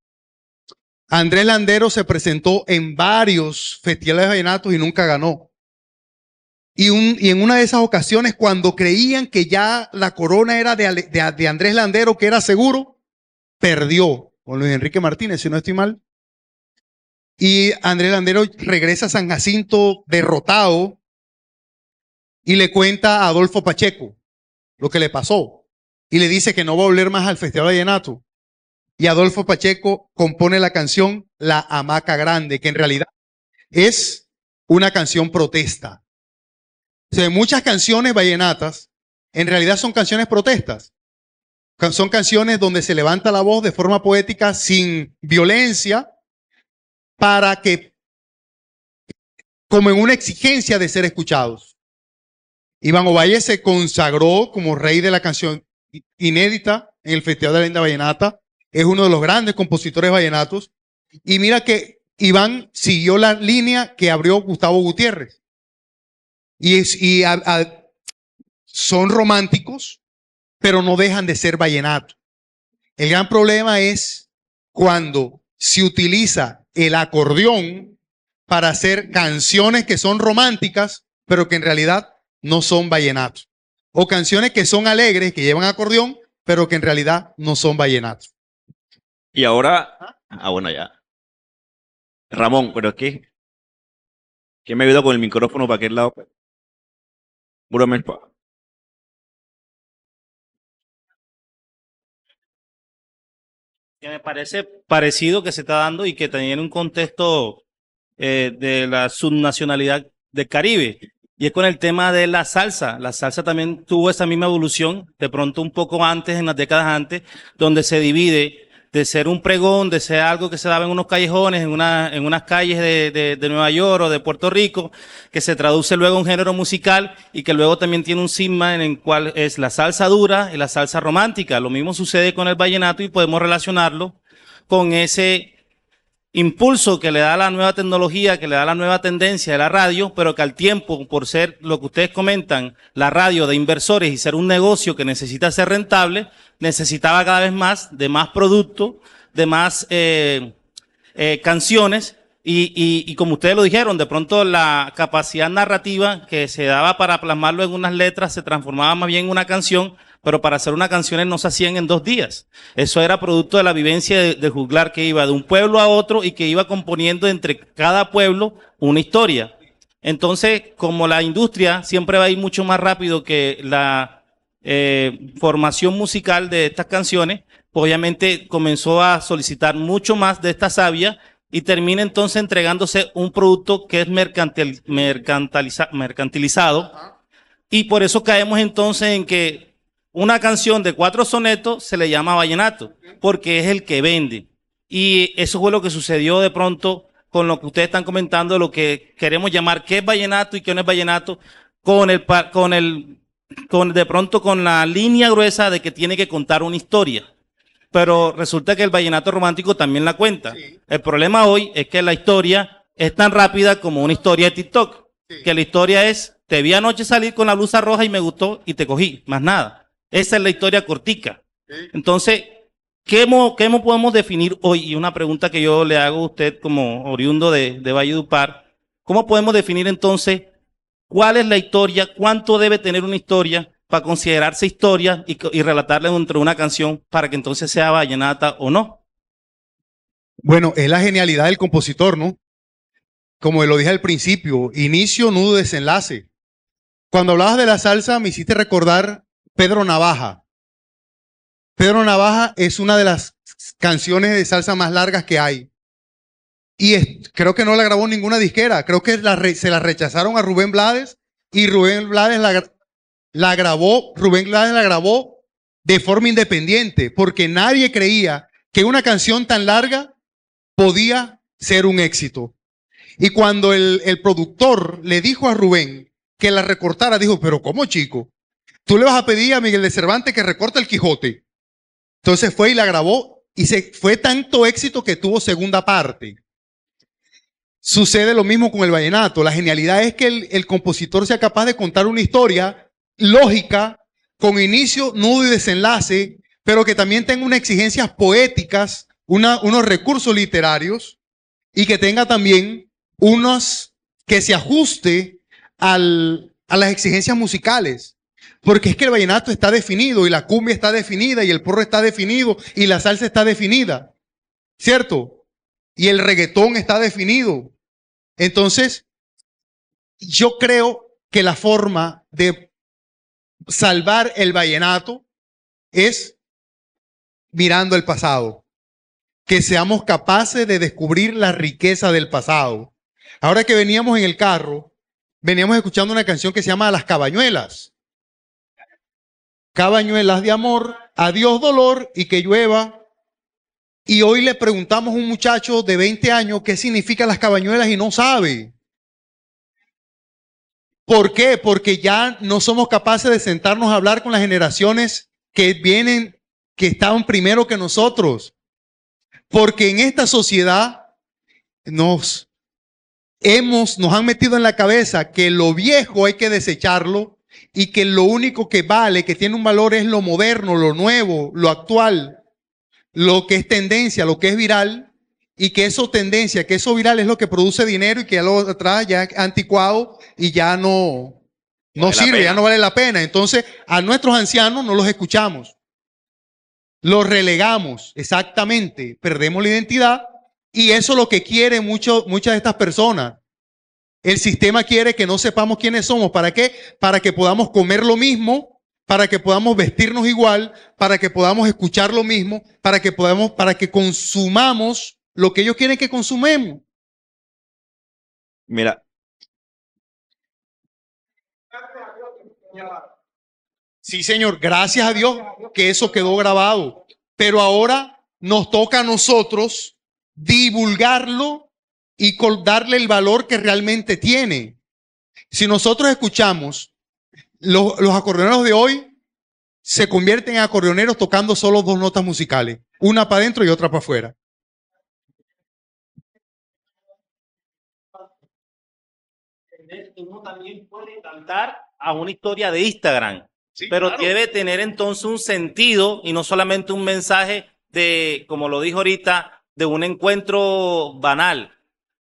Andrés Landero se presentó en varios festivales de vallenatos y nunca ganó. Y en una de esas ocasiones, cuando creían que ya la corona era de Andrés Landero, que era seguro, perdió con Luis Enrique Martínez, si no estoy mal. Y Andrés Landero regresa a San Jacinto derrotado y le cuenta a Adolfo Pacheco lo que le pasó. Y le dice que no va a volver más al Festival Vallenato. Y Adolfo Pacheco compone la canción La Hamaca Grande, que en realidad es una canción protesta. O sea, muchas canciones vallenatas en realidad son canciones protestas. Son canciones donde se levanta la voz de forma poética sin violencia para que, como en una exigencia de ser escuchados. Iván Ovalle se consagró como rey de la canción inédita en el Festival de la Linda Vallenata. Es uno de los grandes compositores vallenatos. Y mira que Iván siguió la línea que abrió Gustavo Gutiérrez. Son románticos, pero no dejan de ser vallenato. El gran problema es cuando se utiliza el acordeón para hacer canciones que son románticas, pero que en realidad no son vallenatos. O canciones que son alegres, que llevan acordeón, pero que en realidad no son vallenatos. Y ahora, bueno, ya. Ramón, pero ¿qué me ayuda con el micrófono para aquel lado? Búrame el pa. Que me parece parecido que se está dando y que tiene un contexto de la subnacionalidad del Caribe. Y es con el tema de la salsa. La salsa también tuvo esa misma evolución, de pronto un poco antes, en las décadas antes, donde se divide de ser un pregón, de ser algo que se daba en unos callejones, en unas calles de Nueva York o de Puerto Rico, que se traduce luego a un género musical y que luego también tiene un sigma en el cual es la salsa dura y la salsa romántica. Lo mismo sucede con el vallenato y podemos relacionarlo con ese impulso que le da la nueva tecnología, que le da la nueva tendencia de la radio, pero que al tiempo, por ser lo que ustedes comentan, la radio de inversores y ser un negocio que necesita ser rentable, necesitaba cada vez más de más producto, de más canciones y como ustedes lo dijeron, de pronto la capacidad narrativa que se daba para plasmarlo en unas letras se transformaba más bien en una canción, pero para hacer una canción no se hacían en 2 días. Eso era producto de la vivencia de juglar que iba de un pueblo a otro y que iba componiendo entre cada pueblo una historia. Entonces, como la industria siempre va a ir mucho más rápido que la formación musical de estas canciones, pues obviamente comenzó a solicitar mucho más de esta savia y termina entonces entregándose un producto que es mercantilizado. Y por eso caemos entonces en que una canción de 4 sonetos se le llama vallenato, porque es el que vende. Y eso fue lo que sucedió de pronto con lo que ustedes están comentando, lo que queremos llamar qué es vallenato y qué no es vallenato, de pronto con la línea gruesa de que tiene que contar una historia. Pero resulta que el vallenato romántico también la cuenta. Sí. El problema hoy es que la historia es tan rápida como una historia de TikTok. Sí. Que la historia es, te vi anoche salir con la blusa roja y me gustó y te cogí, más nada. Esa es la historia cortica. Sí. Entonces, ¿qué podemos definir hoy? Y una pregunta que yo le hago a usted como oriundo de Valledupar. ¿Cómo podemos definir entonces cuál es la historia? ¿Cuánto debe tener una historia para considerarse historia y relatarla dentro de una canción para que entonces sea vallenata o no? Bueno, es la genialidad del compositor, ¿no? Como lo dije al principio, inicio, nudo, desenlace. Cuando hablabas de la salsa me hiciste recordar Pedro Navaja. Pedro Navaja es una de las canciones de salsa más largas que hay. Y creo que no la grabó ninguna disquera. Creo que se la rechazaron a Rubén Blades y Rubén Blades la grabó de forma independiente porque nadie creía que una canción tan larga podía ser un éxito. Y cuando el productor le dijo a Rubén que la recortara, dijo, pero ¿cómo, chico? Tú le vas a pedir a Miguel de Cervantes que recorte el Quijote. Entonces fue y la grabó y fue tanto éxito que tuvo segunda parte. Sucede lo mismo con el vallenato. La genialidad es que el compositor sea capaz de contar una historia lógica, con inicio, nudo y desenlace, pero que también tenga unas exigencias poéticas, unos recursos literarios y que tenga también que se ajuste a las exigencias musicales. Porque es que el vallenato está definido y la cumbia está definida y el porro está definido y la salsa está definida, ¿cierto? Y el reggaetón está definido. Entonces, yo creo que la forma de salvar el vallenato es mirando el pasado. Que seamos capaces de descubrir la riqueza del pasado. Ahora que veníamos en el carro, veníamos escuchando una canción que se llama Las Cabañuelas. Cabañuelas de amor, adiós dolor y que llueva. Y hoy le preguntamos a un muchacho de 20 años qué significan las cabañuelas y no sabe. ¿Por qué? Porque ya no somos capaces de sentarnos a hablar con las generaciones que vienen, que estaban primero que nosotros. Porque en esta sociedad nos han metido en la cabeza que lo viejo hay que desecharlo y que lo único que vale, que tiene un valor es lo moderno, lo nuevo, lo actual, lo que es tendencia, lo que es viral, y que eso tendencia, que eso viral es lo que produce dinero y que ya lo atrás ya es anticuado y ya no sirve, ya no vale la pena. Entonces a nuestros ancianos no los escuchamos. Los relegamos, exactamente, perdemos la identidad y eso es lo que quieren muchas de estas personas. El sistema quiere que no sepamos quiénes somos. ¿Para qué? Para que podamos comer lo mismo, para que podamos vestirnos igual, para que podamos escuchar lo mismo, para que consumamos lo que ellos quieren que consumemos. Mira, sí, señor, gracias a Dios que eso quedó grabado. Pero ahora nos toca a nosotros divulgarlo y darle el valor que realmente tiene. Si nosotros escuchamos, los acordeoneros de hoy se convierten en acordeoneros tocando solo dos notas musicales, una para adentro y otra para afuera. Uno también puede cantar a una historia de Instagram, sí, pero claro, debe tener entonces un sentido y no solamente un mensaje de, como lo dijo ahorita, de un encuentro banal.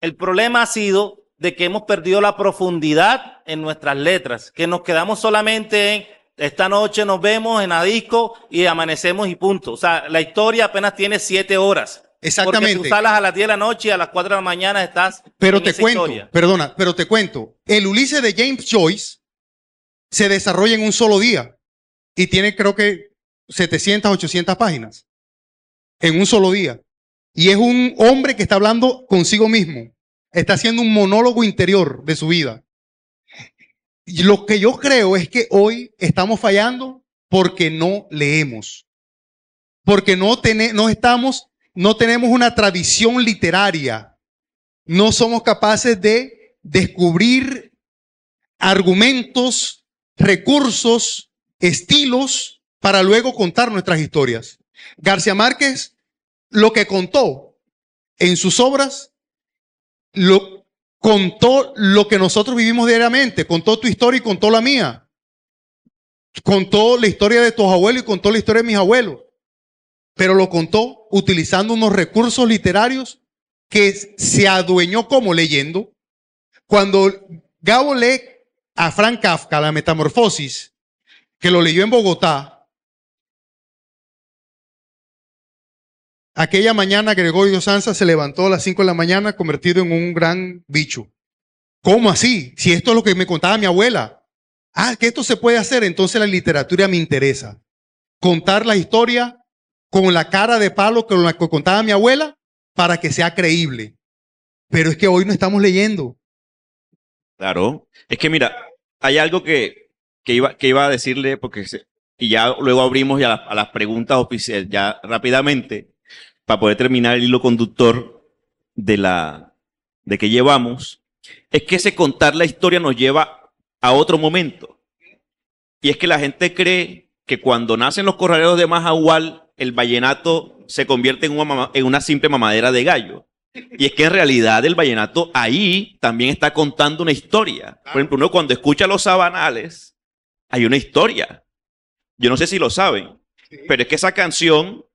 El problema ha sido de que hemos perdido la profundidad en nuestras letras, que nos quedamos solamente en esta noche nos vemos en la disco y amanecemos y punto. O sea, la historia apenas tiene 7 horas. Exactamente. Porque tú salas a las 10 de la noche y a las 4 de la mañana estás pero en te esa cuento, historia. Perdona, pero te cuento. El Ulises de James Joyce se desarrolla en un solo día y tiene creo que 700, 800 páginas en un solo día. Y es un hombre que está hablando consigo mismo. Está haciendo un monólogo interior de su vida. Y lo que yo creo es que hoy estamos fallando porque no leemos. Porque no tenemos una tradición literaria. No somos capaces de descubrir argumentos, recursos, estilos para luego contar nuestras historias. García Márquez lo que contó en sus obras, contó lo que nosotros vivimos diariamente, contó tu historia y contó la mía. Contó la historia de tus abuelos y contó la historia de mis abuelos. Pero lo contó utilizando unos recursos literarios que se adueñó como leyendo. Cuando Gabo lee a Frank Kafka, La Metamorfosis, que lo leyó en Bogotá, aquella mañana Gregorio Sanza se levantó a las 5 de la mañana convertido en un gran bicho. ¿Cómo así? Si esto es lo que me contaba mi abuela. Ah, que esto se puede hacer, entonces la literatura me interesa. Contar la historia con la cara de palo con la que contaba mi abuela para que sea creíble. Pero es que hoy no estamos leyendo. Claro. Es que mira, hay algo que iba a decirle, y ya luego abrimos ya a las preguntas oficiales, ya rápidamente, para poder terminar el hilo conductor de de que llevamos, es que ese contar la historia nos lleva a otro momento. Y es que la gente cree que cuando nacen los corraleros de Majagual, el vallenato se convierte en una simple mamadera de gallo. Y es que en realidad el vallenato ahí también está contando una historia. Por ejemplo, uno cuando escucha Los Sabanales, hay una historia. Yo no sé si lo saben, pero es que esa canción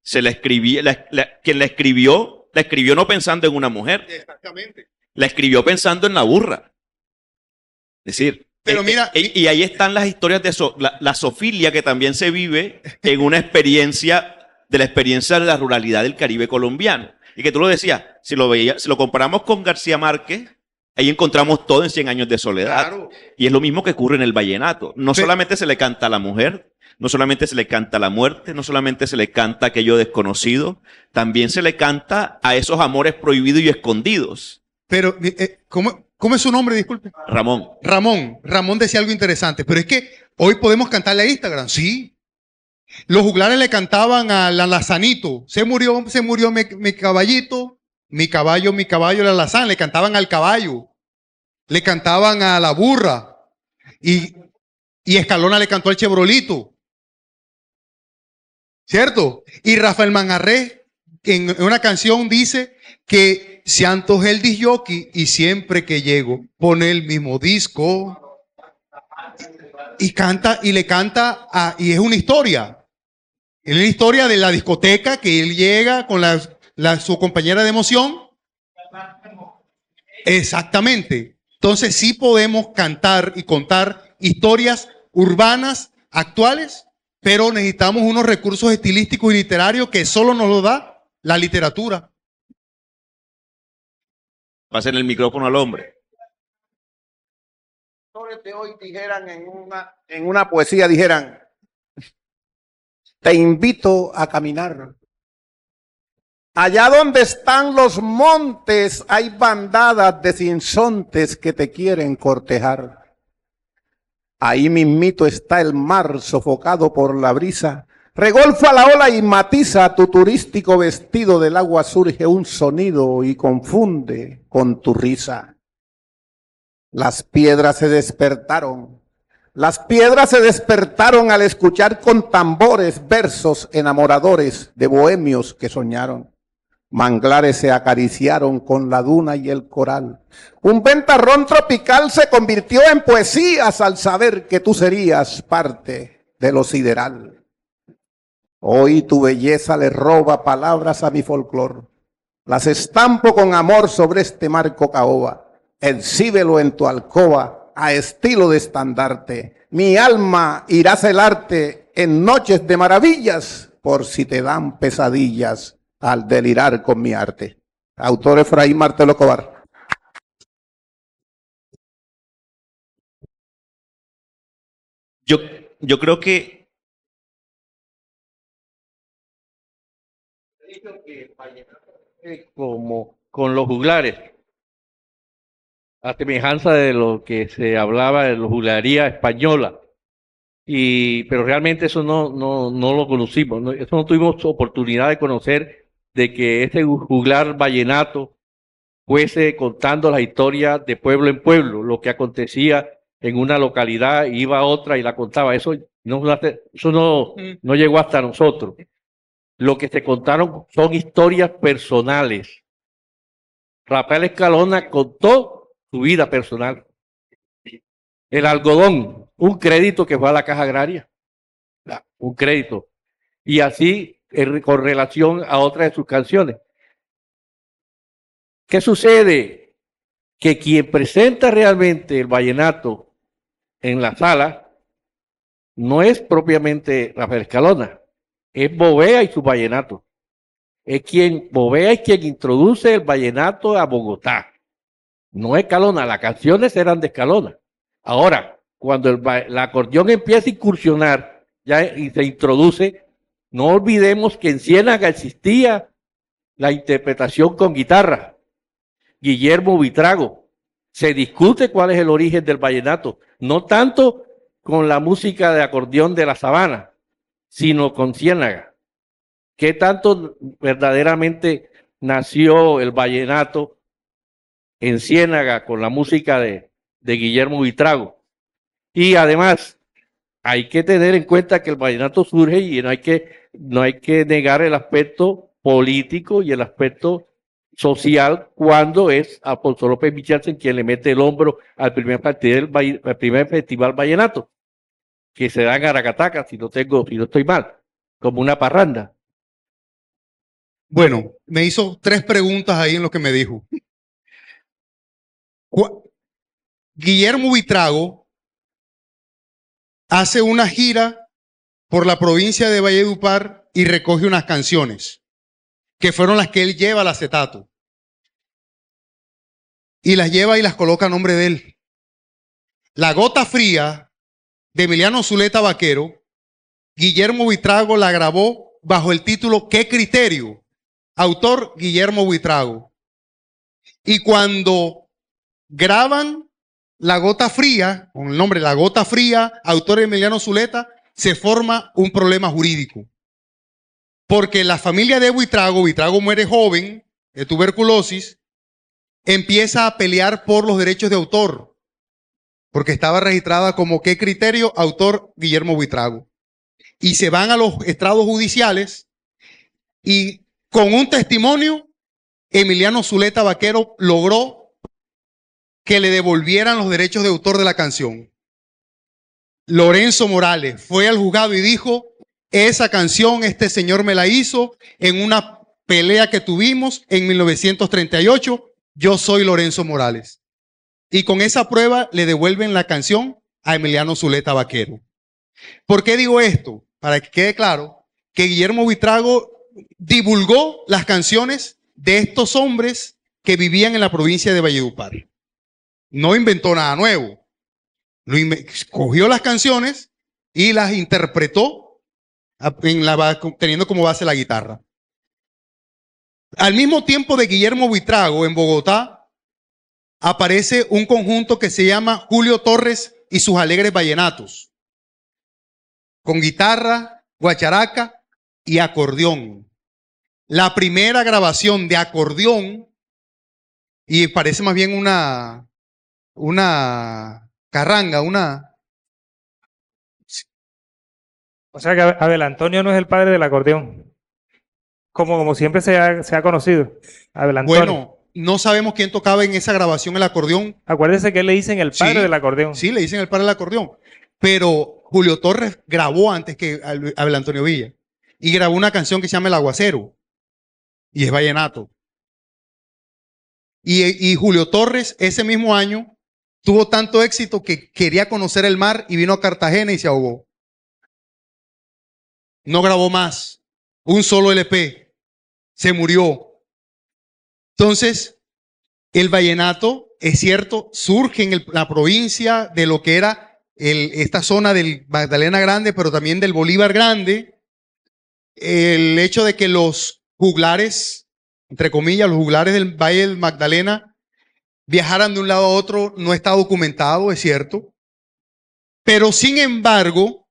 se la escribía, quien la escribió no pensando en una mujer. Exactamente. La escribió pensando en la burra. Es decir, Pero mira, y ahí están las historias de la zoofilia que también se vive en una experiencia de la ruralidad del Caribe colombiano. Y que tú lo decías, si lo comparamos con García Márquez, ahí encontramos todo en 100 años de soledad. claro. Y es lo mismo que ocurre en el vallenato. No solamente se le canta a la mujer, no solamente se le canta a la muerte, no solamente se le canta a aquello desconocido, también se le canta a esos amores prohibidos y escondidos. Pero, ¿cómo es su nombre? Disculpe. Ramón. Ramón decía algo interesante, pero es que hoy podemos cantarle a Instagram, sí. Los juglares le cantaban al alazanito, se murió mi caballito, mi caballo, el alazán, le cantaban al caballo, le cantaban a la burra, y Escalona le cantó al chevrolito, ¿cierto? Y Rafael Manjarrés en una canción dice que se antoja el disc jockey y siempre que llego pone el mismo disco y canta y le canta y es una historia. Es la historia de la discoteca que él llega con su compañera de emoción. Exactamente. Entonces sí podemos cantar y contar historias urbanas actuales, pero necesitamos unos recursos estilísticos y literarios que solo nos lo da la literatura. Pasen el micrófono al hombre. De hoy dijeran en una poesía, dijeran: te invito a caminar. Allá donde están los montes hay bandadas de sinsontes que te quieren cortejar. Ahí mismito está el mar sofocado por la brisa. Regolfa la ola y matiza tu turístico vestido. Del agua surge un sonido y confunde con tu risa. Las piedras se despertaron. Las piedras se despertaron al escuchar con tambores versos enamoradores de bohemios que soñaron. Manglares se acariciaron con la duna y el coral. Un ventarrón tropical se convirtió en poesías al saber que tú serías parte de lo sideral. Hoy tu belleza le roba palabras a mi folclor. Las estampo con amor sobre este marco caoba. Exhíbelo en tu alcoba a estilo de estandarte. Mi alma irá a celarte en noches de maravillas por si te dan pesadillas al delirar con mi arte. Autor Efraín Martelo Cobar. Yo creo que como con los juglares, a semejanza de lo que se hablaba de la juglaría española, pero realmente eso no lo conocimos, eso no tuvimos oportunidad de conocer, de que ese juglar vallenato fuese contando la historia de pueblo en pueblo, lo que acontecía en una localidad, iba a otra y la contaba. Eso no llegó hasta nosotros. Lo que se contaron son historias personales. Rafael Escalona contó su vida personal. El algodón, un crédito que fue a la Caja Agraria, un crédito. Y así con relación a otras de sus canciones. ¿Qué sucede? Que quien presenta realmente el vallenato en la sala no es propiamente Rafael Escalona, es Bovea y su vallenato. Bovea es quien introduce el vallenato a Bogotá. No Escalona, las canciones eran de Escalona. Ahora, cuando el acordeón empieza a incursionar y se introduce, no olvidemos que en Ciénaga existía la interpretación con guitarra. Guillermo Vitrago. Se discute cuál es el origen del vallenato, no tanto con la música de acordeón de la Sabana, sino con Ciénaga. ¿Qué tanto verdaderamente nació el vallenato en Ciénaga con la música de Guillermo Buitrago. Y además, hay que tener en cuenta que el vallenato surge y no hay que negar el aspecto político y el aspecto social cuando es Alfonso López Michelsen quien le mete el hombro al primer festival vallenato, que se da en Aracataca, si no estoy mal, como una parranda. Bueno, me hizo 3 preguntas ahí en lo que me dijo. Guillermo Buitrago hace una gira por la provincia de Valledupar y recoge unas canciones que fueron las que él lleva al acetato. Y las lleva y las coloca a nombre de él. La Gota Fría de Emiliano Zuleta Vaquero, Guillermo Buitrago la grabó bajo el título ¿Qué criterio? Autor Guillermo Buitrago. Y cuando graban La Gota Fría, con el nombre La Gota Fría, autor Emiliano Zuleta, se forma un problema jurídico. Porque la familia de Buitrago muere joven de tuberculosis, empieza a pelear por los derechos de autor, porque estaba registrada como ¿Qué criterio? Autor Guillermo Buitrago. Y se van a los estrados judiciales y con un testimonio, Emiliano Zuleta Vaquero logró que le devolvieran los derechos de autor de la canción. Lorenzo Morales fue al juzgado y dijo, esa canción este señor me la hizo en una pelea que tuvimos en 1938, yo soy Lorenzo Morales. Y con esa prueba le devuelven la canción a Emiliano Zuleta Vaquero. ¿Por qué digo esto? Para que quede claro que Guillermo Buitrago divulgó las canciones de estos hombres que vivían en la provincia de Valledupar. No inventó nada nuevo. Cogió las canciones y las interpretó teniendo como base la guitarra. Al mismo tiempo de Guillermo Buitrago, en Bogotá, aparece un conjunto que se llama Julio Torres y sus Alegres Vallenatos, con guitarra, guacharaca y acordeón. La primera grabación de acordeón, y parece más bien una carranga, O sea que Abel Antonio no es el padre del acordeón, como siempre se ha conocido. Abel Antonio. Bueno, no sabemos quién tocaba en esa grabación el acordeón. Acuérdese que le dicen el padre Sí, del acordeón. Sí, le dicen el padre del acordeón. Pero Julio Torres grabó antes que Abel Antonio Villa. Y grabó una canción que se llama El Aguacero. Y es vallenato. Y Julio Torres ese mismo año tuvo tanto éxito que quería conocer el mar y vino a Cartagena y se ahogó. No grabó más. Un solo LP. Se murió. Entonces, el vallenato, es cierto, surge en la provincia de lo que era esta zona del Magdalena Grande, pero también del Bolívar Grande. El hecho de que los juglares, entre comillas, los juglares del Valle del Magdalena viajaran de un lado a otro no está documentado, es cierto. Pero sin embargo,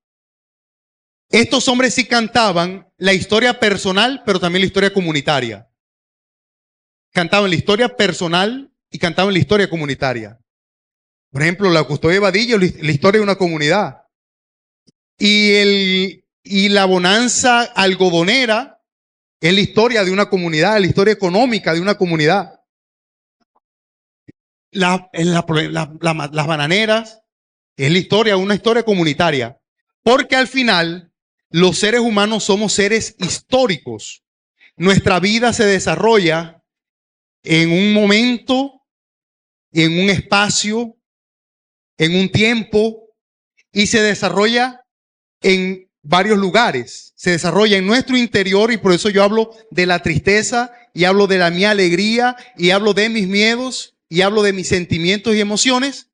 estos hombres sí cantaban la historia personal, pero también la historia comunitaria. Cantaban la historia personal y cantaban la historia comunitaria. Por ejemplo, la Custodia de Vadillo, la historia de una comunidad. Y la bonanza algodonera es la historia de una comunidad, la historia económica de una comunidad. Las bananeras es la historia, una historia comunitaria. Porque al final, los seres humanos somos seres históricos. Nuestra vida se desarrolla en un momento, en un espacio, en un tiempo, y se desarrolla en varios lugares. Se desarrolla en nuestro interior, y por eso yo hablo de la tristeza, y hablo de mi alegría, y hablo de mis miedos, y hablo de mis sentimientos y emociones,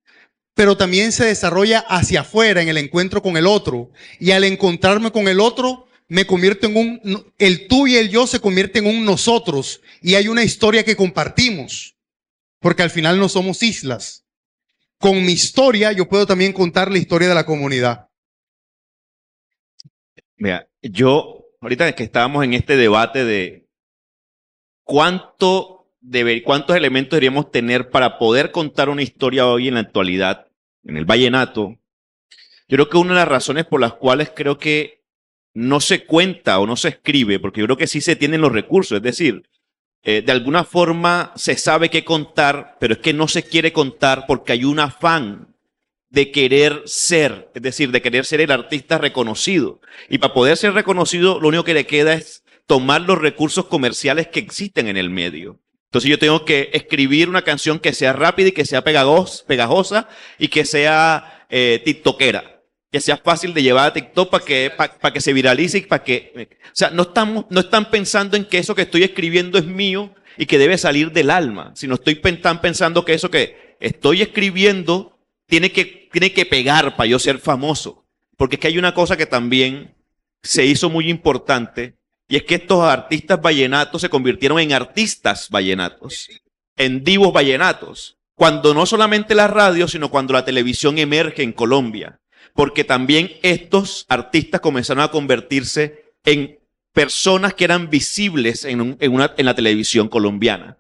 pero también se desarrolla hacia afuera, en el encuentro con el otro. Y al encontrarme con el otro, me convierto en el tú y el yo se convierten en un nosotros, y hay una historia que compartimos, porque al final no somos islas. Con mi historia yo puedo también contar la historia de la comunidad. Mira, ahorita que estábamos en este debate de cuánto cuántos elementos deberíamos tener para poder contar una historia hoy en la actualidad, en el vallenato, yo creo que una de las razones por las cuales creo que no se cuenta o no se escribe, porque yo creo que sí se tienen los recursos, es decir, de alguna forma se sabe qué contar, pero es que no se quiere contar porque hay un afán de querer ser, es decir, de querer ser el artista reconocido. Y para poder ser reconocido, lo único que le queda es tomar los recursos comerciales que existen en el medio. Entonces yo tengo que escribir una canción que sea rápida y que sea pegajosa y que sea tiktokera, que sea fácil de llevar a TikTok para que se viralice y para que... O sea, no están pensando en que eso que estoy escribiendo es mío y que debe salir del alma, sino están pensando que eso que estoy escribiendo tiene que pegar para yo ser famoso. Porque es que hay una cosa que también se hizo muy importante, y es que estos artistas vallenatos se convirtieron en artistas vallenatos, en divos vallenatos, cuando no solamente la radio, sino cuando la televisión emerge en Colombia. Porque también estos artistas comenzaron a convertirse en personas que eran visibles en la televisión colombiana.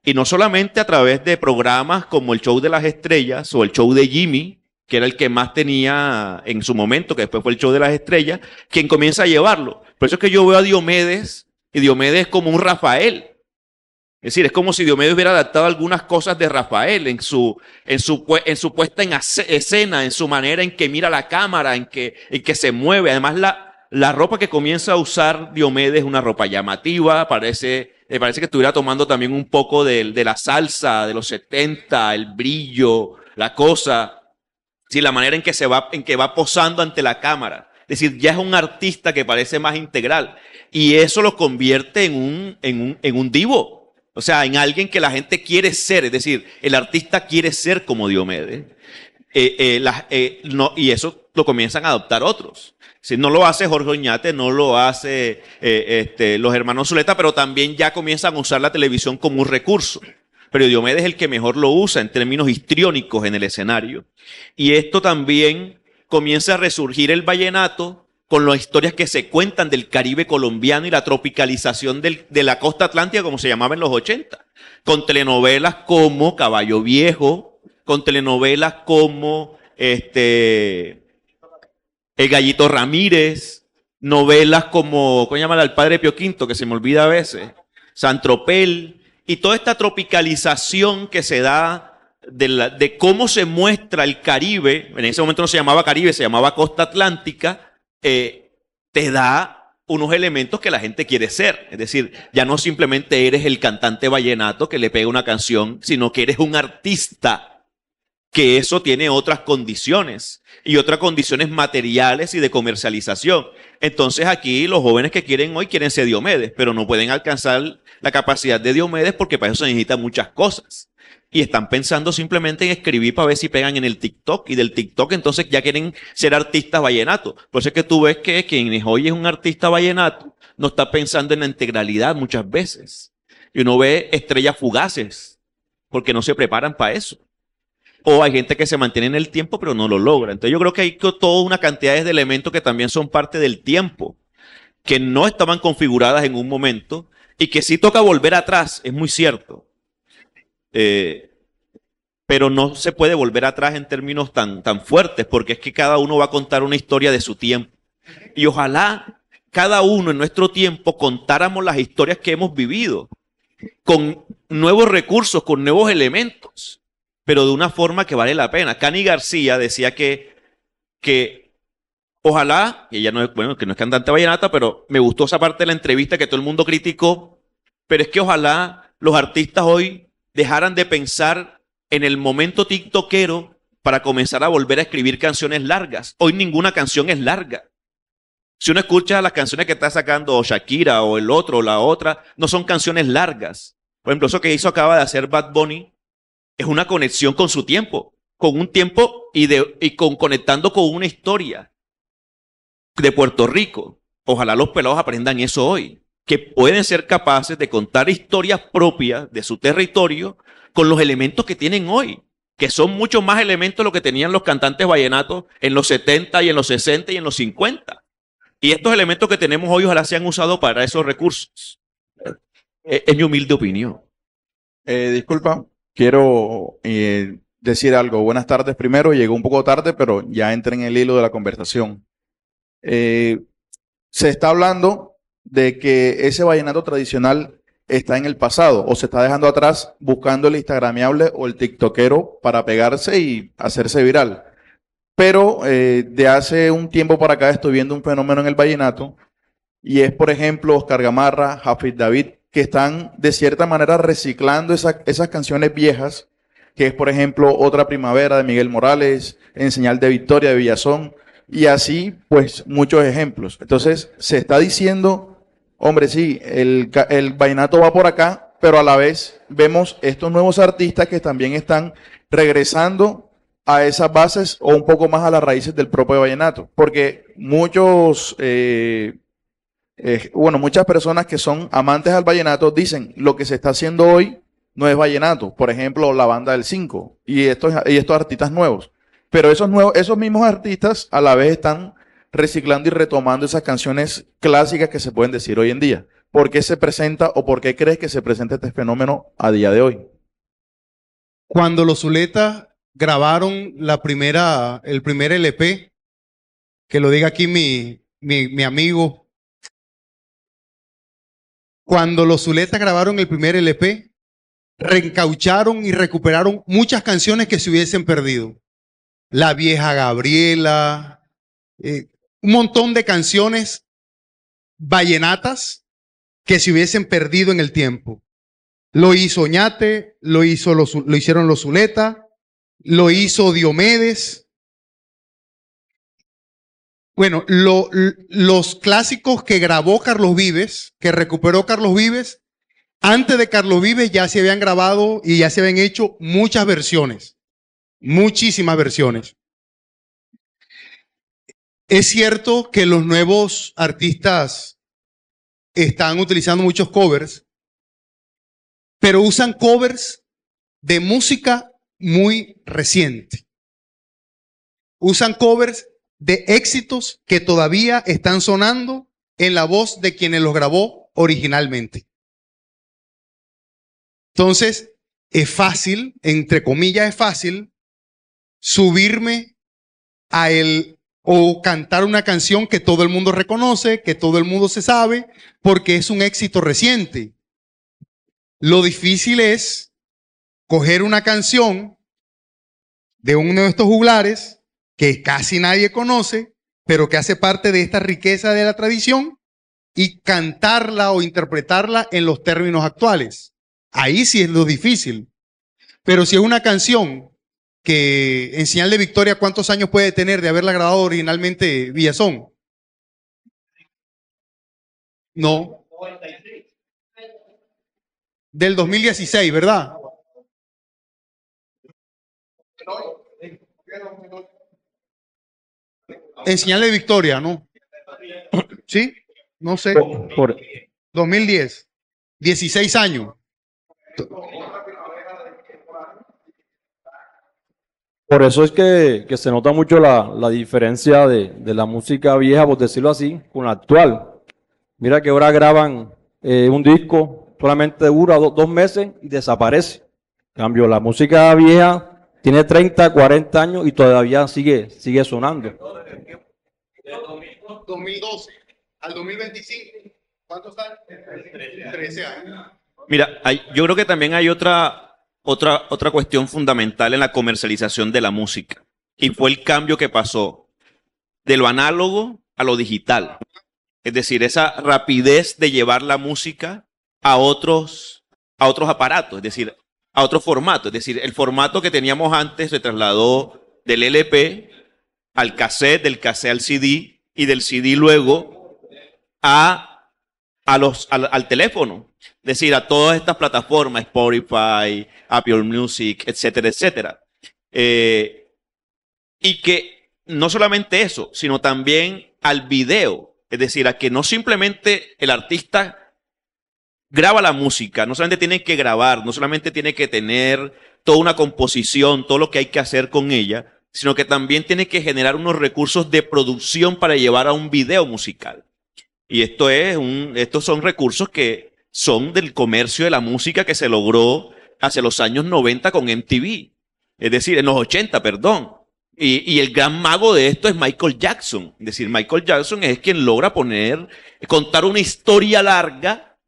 Y no solamente a través de programas como el Show de las Estrellas o el Show de Jimmy, que era el que más tenía en su momento, que después fue el Show de las Estrellas, quien comienza a llevarlo. Por eso es que yo veo a Diomedes, y Diomedes es como un Rafael. Es decir, es como si Diomedes hubiera adaptado algunas cosas de Rafael en su puesta en escena, en su manera en que mira la cámara, en que se mueve. Además, la ropa que comienza a usar Diomedes es una ropa llamativa, me parece que estuviera tomando también un poco de la salsa de los 70, el brillo, la cosa. Sí, la manera en que va posando ante la cámara. Es decir, ya es un artista que parece más integral. Y eso lo convierte en un divo. O sea, en alguien que la gente quiere ser. Es decir, el artista quiere ser como Diomedes. Y eso lo comienzan a adoptar otros. Si no lo hace Jorge Oñate, no lo hace los hermanos Zuleta, pero también ya comienzan a usar la televisión como un recurso. Pero Diomedes es el que mejor lo usa en términos histriónicos en el escenario. Y esto también comienza a resurgir el vallenato con las historias que se cuentan del Caribe colombiano y la tropicalización de la costa atlántica, como se llamaba en los 80, con telenovelas como Caballo Viejo, con telenovelas como El Gallito Ramírez, novelas como, ¿cómo se llama al padre Pío Quinto, que se me olvida a veces? San Tropel, y toda esta tropicalización que se da de cómo se muestra el Caribe, en ese momento no se llamaba Caribe, se llamaba Costa Atlántica, te da unos elementos que la gente quiere ser. Es decir, ya no simplemente eres el cantante vallenato que le pega una canción, sino que eres un artista, que eso tiene otras condiciones y otras condiciones materiales y de comercialización. Entonces aquí los jóvenes que quieren hoy quieren ser Diomedes, pero no pueden alcanzar la capacidad de Diomedes porque para eso se necesitan muchas cosas. Y están pensando simplemente en escribir para ver si pegan en el TikTok. Y del TikTok entonces ya quieren ser artistas vallenatos. Por eso es que tú ves que quien hoy es un artista vallenato no está pensando en la integralidad muchas veces. Y uno ve estrellas fugaces porque no se preparan para eso. O hay gente que se mantiene en el tiempo pero no lo logra. Entonces yo creo que hay toda una cantidad de elementos que también son parte del tiempo, que no estaban configuradas en un momento y que sí toca volver atrás, es muy cierto. Pero no se puede volver atrás en términos tan fuertes, porque es que cada uno va a contar una historia de su tiempo. Y ojalá cada uno en nuestro tiempo contáramos las historias que hemos vivido, con nuevos recursos, con nuevos elementos, pero de una forma que vale la pena. Cani García decía que ojalá, y ella no es, bueno, que no es cantante vallenata, pero me gustó esa parte de la entrevista que todo el mundo criticó, pero es que ojalá los artistas hoy dejaran de pensar en el momento tiktokero para comenzar a volver a escribir canciones largas. Hoy ninguna canción es larga. Si uno escucha las canciones que está sacando Shakira o el otro o la otra, no son canciones largas. Por ejemplo, eso que acaba de hacer Bad Bunny es una conexión con su tiempo, con un tiempo conectando con una historia de Puerto Rico. Ojalá los pelados aprendan eso hoy, que pueden ser capaces de contar historias propias de su territorio con los elementos que tienen hoy, que son muchos más elementos de lo que tenían los cantantes vallenatos en los 70 y en los 60 y en los 50. Y estos elementos que tenemos hoy ojalá sean usados para esos recursos. Es mi humilde opinión. Disculpa, quiero decir algo. Buenas tardes primero. Llegó un poco tarde, pero ya entré en el hilo de la conversación. Se está hablando de que ese vallenato tradicional está en el pasado o se está dejando atrás buscando el instagramiable o el tiktokero para pegarse y hacerse viral. Pero de hace un tiempo para acá estoy viendo un fenómeno en el vallenato y es, por ejemplo, Oscar Gamarra, Jafid David, que están de cierta manera reciclando esas canciones viejas, que es, por ejemplo, Otra Primavera de Miguel Morales, En Señal de Victoria de Villazón, y así, pues, muchos ejemplos. Entonces, se está diciendo, hombre, sí, el vallenato va por acá, pero a la vez vemos estos nuevos artistas que también están regresando a esas bases o un poco más a las raíces del propio vallenato, porque muchos... muchas personas que son amantes al vallenato dicen lo que se está haciendo hoy no es vallenato. Por ejemplo, la banda del 5 y estos artistas nuevos. Pero esos mismos artistas a la vez están reciclando y retomando esas canciones clásicas que se pueden decir hoy en día. ¿Por qué se presenta o por qué crees que se presenta este fenómeno a día de hoy? Cuando los Zuletas grabaron el primer LP, que lo diga aquí mi amigo. Cuando los Zuletas grabaron el primer LP, reencaucharon y recuperaron muchas canciones que se hubiesen perdido. La Vieja Gabriela, un montón de canciones vallenatas que se hubiesen perdido en el tiempo. Lo hizo Oñate, lo hicieron los Zuletas, lo hizo Diomedes. Bueno, los clásicos que grabó Carlos Vives, que recuperó Carlos Vives, antes de Carlos Vives ya se habían grabado y ya se habían hecho muchas versiones, muchísimas versiones. Es cierto que los nuevos artistas están utilizando muchos covers, pero usan covers de música muy reciente. Usan covers de éxitos que todavía están sonando en la voz de quienes los grabó originalmente. Entonces, es fácil, entre comillas, es fácil subirme o cantar una canción que todo el mundo reconoce, que todo el mundo se sabe, porque es un éxito reciente. Lo difícil es coger una canción de uno de estos juglares que casi nadie conoce, pero que hace parte de esta riqueza de la tradición, y cantarla o interpretarla en los términos actuales. Ahí sí es lo difícil. Pero si es una canción que En Señal de Victoria, ¿cuántos años puede tener de haberla grabado originalmente Villazón? No. Del 2016, ¿verdad? En Señal de Victoria, ¿no? ¿Sí? No sé. 2010. 16 años. Por eso es que se nota mucho la diferencia de la música vieja, por decirlo así, con la actual. Mira que ahora graban un disco, solamente dura 2 meses y desaparece. En cambio, la música vieja tiene 30, 40 años y todavía sigue sonando. De 2012 al 2025, ¿cuántos años? 13 años. Mira, yo creo que también hay otra cuestión fundamental en la comercialización de la música, y fue el cambio que pasó de lo análogo a lo digital. Es decir, esa rapidez de llevar la música a otros aparatos, es decir, a otro formato. Es decir, el formato que teníamos antes se trasladó del LP al cassette, del cassette al CD y del CD luego al teléfono. Es decir, a todas estas plataformas, Spotify, Apple Music, etcétera, etcétera. Y que no solamente eso, sino también al video. Es decir, a que no simplemente el artista graba la música, no solamente tiene que grabar, no solamente tiene que tener toda una composición, todo lo que hay que hacer con ella, sino que también tiene que generar unos recursos de producción para llevar a un video musical. Y estos son recursos que son del comercio de la música que se logró hacia los años 90 con MTV. Es decir, en los 80, perdón. Y el gran mago de esto es Michael Jackson. Es decir, Michael Jackson es quien logra contar una historia larga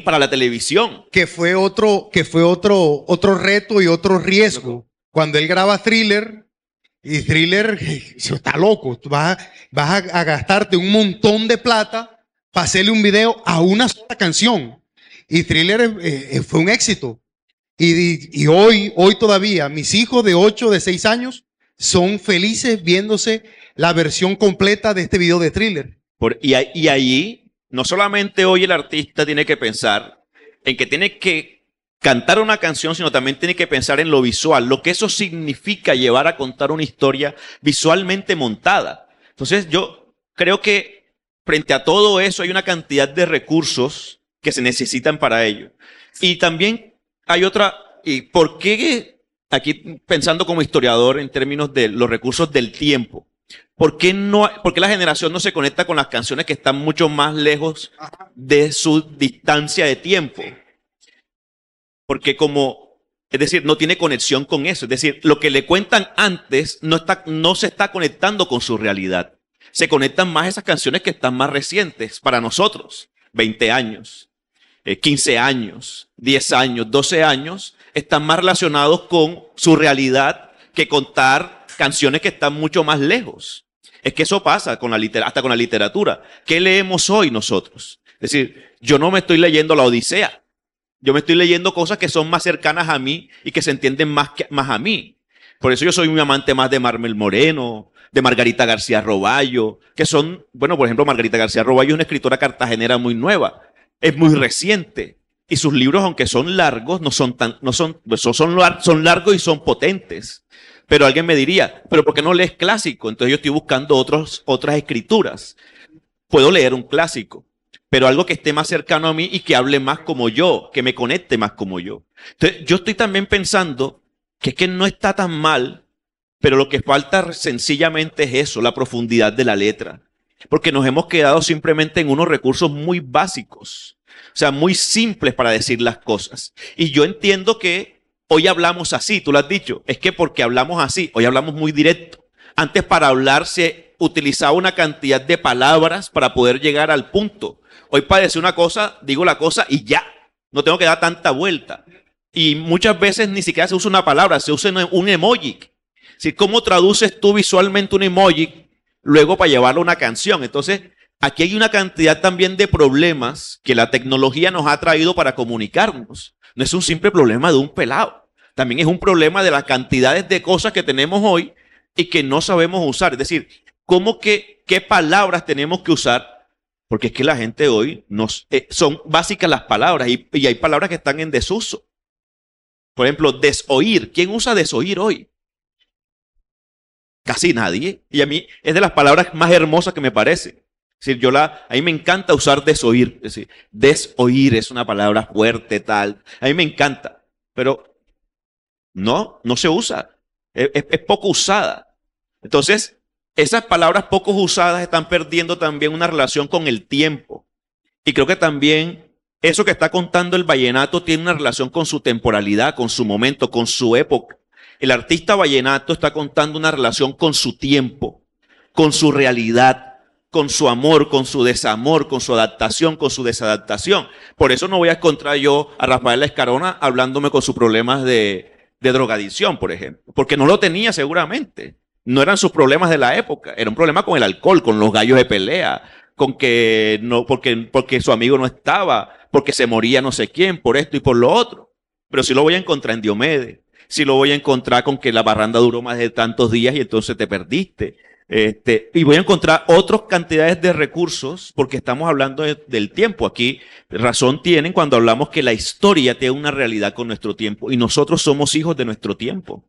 para la televisión. Que fue otro reto y otro riesgo. Cuando él graba Thriller, y Thriller está loco. Tú vas a gastarte un montón de plata para hacerle un video a una sola canción. Y Thriller fue un éxito. Y hoy todavía, mis hijos de 8, de 6 años, son felices viéndose la versión completa de este video de Thriller. Y allí, no solamente hoy el artista tiene que pensar en que tiene que cantar una canción, sino también tiene que pensar en lo visual, lo que eso significa llevar a contar una historia visualmente montada. Entonces yo creo que frente a todo eso hay una cantidad de recursos que se necesitan para ello. Y también hay otra, ¿y por qué? Aquí pensando como historiador en términos de los recursos del tiempo, ¿por qué la generación no se conecta con las canciones que están mucho más lejos de su distancia de tiempo? Porque es decir, no tiene conexión con eso. Es decir, lo que le cuentan antes no se está conectando con su realidad. Se conectan más esas canciones que están más recientes para nosotros. 20 años, 15 años, 10 años, 12 años. Están más relacionados con su realidad que contar canciones que están mucho más lejos. Es que eso pasa hasta con la literatura. ¿Qué leemos hoy nosotros? Es decir, yo no me estoy leyendo la Odisea. Yo me estoy leyendo cosas que son más cercanas a mí y que se entienden más a mí. Por eso yo soy un amante más de Marmel Moreno, de Margarita García Robayo, que son, bueno, por ejemplo, Margarita García Robayo es una escritora cartagenera muy nueva. Es muy reciente. Y sus libros, aunque son largos, son largos y son potentes. Pero alguien me diría, ¿pero por qué no lees clásico? Entonces yo estoy buscando otras escrituras. Puedo leer un clásico, pero algo que esté más cercano a mí y que hable más como yo, que me conecte más como yo. Entonces yo estoy también pensando que es que no está tan mal, pero lo que falta sencillamente es eso, la profundidad de la letra. Porque nos hemos quedado simplemente en unos recursos muy básicos. O sea, muy simples para decir las cosas. Y yo entiendo que hoy hablamos así, tú lo has dicho. Es que porque hablamos así, hoy hablamos muy directo. Antes para hablar se utilizaba una cantidad de palabras para poder llegar al punto. Hoy para decir una cosa, digo la cosa y ya. No tengo que dar tanta vuelta. Y muchas veces ni siquiera se usa una palabra, se usa un emoji. Si ¿cómo traduces tú visualmente un emoji luego para llevarlo a una canción? Entonces, aquí hay una cantidad también de problemas que la tecnología nos ha traído para comunicarnos. No es un simple problema de un pelado. También es un problema de las cantidades de cosas que tenemos hoy y que no sabemos usar. Es decir, ¿qué palabras tenemos que usar? Porque es que la gente hoy son básicas las palabras y hay palabras que están en desuso. Por ejemplo, desoír. ¿Quién usa desoír hoy? Casi nadie. Y a mí es de las palabras más hermosas que me parece. Es decir, a mí me encanta usar desoír. Es decir, desoír es una palabra fuerte, tal. A mí me encanta. Pero no se usa. Es poco usada. Entonces, esas palabras poco usadas están perdiendo también una relación con el tiempo. Y creo que también eso que está contando el vallenato tiene una relación con su temporalidad, con su momento, con su época. El artista vallenato está contando una relación con su tiempo, con su realidad, con su amor, con su desamor, con su adaptación, con su desadaptación. Por eso no voy a encontrar yo a Rafael Escarona hablándome con sus problemas de drogadicción, por ejemplo, porque no lo tenía seguramente. No eran sus problemas de la época, era un problema con el alcohol, con los gallos de pelea, con que no, porque su amigo no estaba, porque se moría no sé quién, por esto y por lo otro. Pero sí lo voy a encontrar en Diomedes, sí lo voy a encontrar con que la parranda duró más de tantos días y entonces te perdiste. Y voy a encontrar otras cantidades de recursos porque estamos hablando del tiempo. Aquí razón tienen cuando hablamos que la historia tiene una realidad con nuestro tiempo y nosotros somos hijos de nuestro tiempo.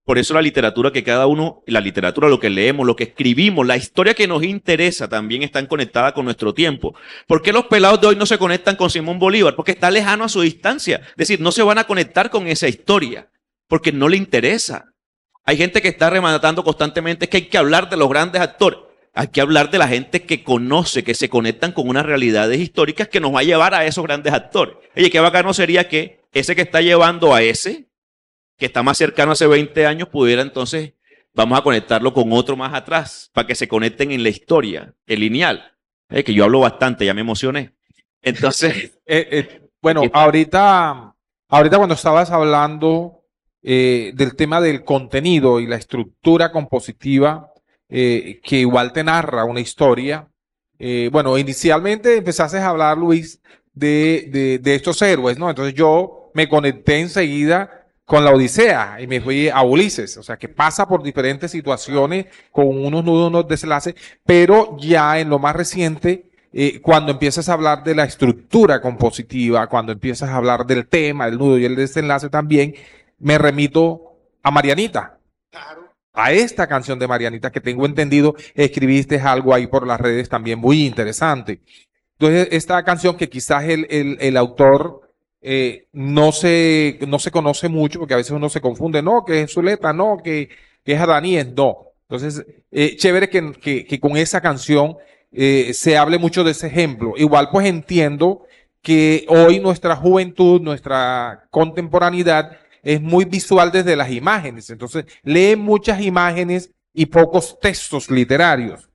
Por eso la literatura que cada uno, la literatura, lo que leemos, lo que escribimos, la historia que nos interesa también están conectadas con nuestro tiempo. ¿Por qué los pelados de hoy no se conectan con Simón Bolívar? Porque está lejano a su distancia. Es decir, no se van a conectar con esa historia porque no le interesa. Hay gente que está rematando constantemente que hay que hablar de los grandes actores. Hay que hablar de la gente que conoce, que se conectan con unas realidades históricas que nos va a llevar a esos grandes actores. Oye, qué bacano sería que ese que está llevando a ese, que está más cercano hace 20 años, pudiera entonces, vamos a conectarlo con otro más atrás, para que se conecten en la historia, el lineal. Que yo hablo bastante, ya me emocioné. Entonces, bueno, ahorita cuando estabas hablando del tema del contenido y la estructura compositiva, que igual te narra una historia, bueno, inicialmente empezaste a hablar, Luis, de estos héroes, ¿no? Entonces yo me conecté enseguida con la Odisea y me fui a Ulises, o sea, que pasa por diferentes situaciones con unos nudos, unos desenlaces, pero ya en lo más reciente, cuando empiezas a hablar de la estructura compositiva, cuando empiezas a hablar del tema, del nudo y el desenlace también, me remito a Marianita. A esta canción de Marianita, que tengo entendido, escribiste algo ahí por las redes también muy interesante. Entonces, esta canción que quizás el autor no se conoce mucho, porque a veces uno se confunde, no, que es Zuleta, no, que es Adaníes, no. Entonces, chévere que con esa canción se hable mucho de ese ejemplo. Igual pues entiendo que hoy nuestra juventud, nuestra contemporaneidad es muy visual desde las imágenes. Entonces, lee muchas imágenes y pocos textos literarios.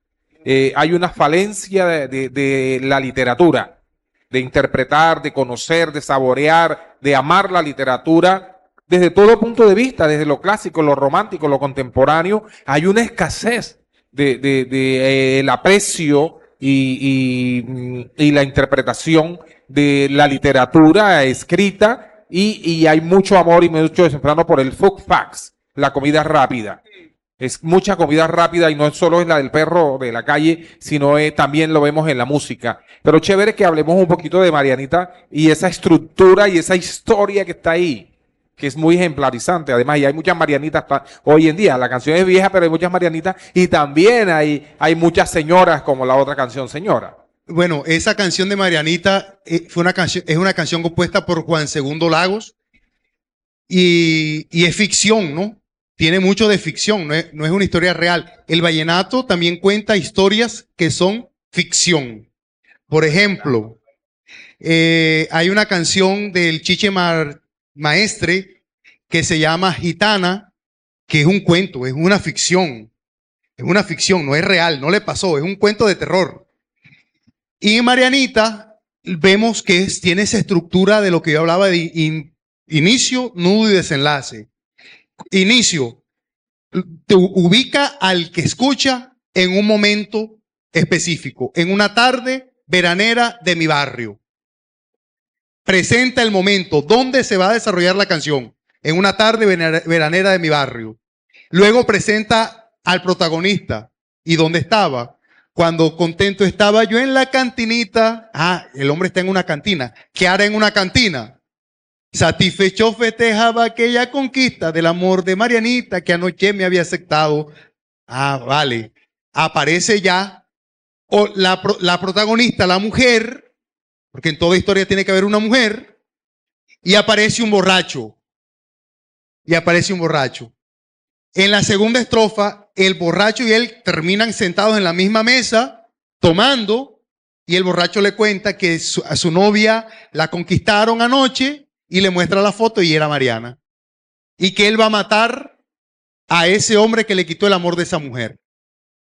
Hay una falencia de la literatura, de interpretar, de conocer, de saborear, de amar la literatura desde todo punto de vista, desde lo clásico, lo romántico, lo contemporáneo. Hay una escasez el aprecio y la interpretación de la literatura escrita y hay mucho amor y mucho desenfreno por el food facts, la comida rápida. Es mucha comida rápida y no solo es la del perro de la calle, sino también lo vemos en la música. Pero chévere que hablemos un poquito de Marianita y esa estructura y esa historia que está ahí, que es muy ejemplarizante. Además, y hay muchas Marianitas hoy en día. La canción es vieja, pero hay muchas Marianitas y también hay muchas señoras como la otra canción, Señora. Bueno, esa canción de Marianita es una canción compuesta por Juan II Lagos y es ficción, ¿no? Tiene mucho de ficción, no es una historia real. El vallenato también cuenta historias que son ficción. Por ejemplo, hay una canción del Chiche Maestre que se llama Gitana, que es un cuento, es una ficción. Es una ficción, no es real, no le pasó, es un cuento de terror. Y en Marianita vemos que tiene esa estructura de lo que yo hablaba de inicio, nudo y desenlace. Inicio, te ubica al que escucha en un momento específico, en una tarde veranera de mi barrio. Presenta el momento donde se va a desarrollar la canción, en una tarde veranera de mi barrio. Luego presenta al protagonista y dónde estaba. Cuando contento estaba yo en la cantinita. El hombre está en una cantina. ¿Qué hará en una cantina? Satisfecho festejaba aquella conquista del amor de Marianita que anoche me había aceptado. Vale. Aparece ya la protagonista, la mujer, porque en toda historia tiene que haber una mujer, y aparece un borracho. En la segunda estrofa, el borracho y él terminan sentados en la misma mesa, tomando, y el borracho le cuenta que a su novia la conquistaron anoche, y le muestra la foto y era Mariana. Y que él va a matar a ese hombre que le quitó el amor de esa mujer.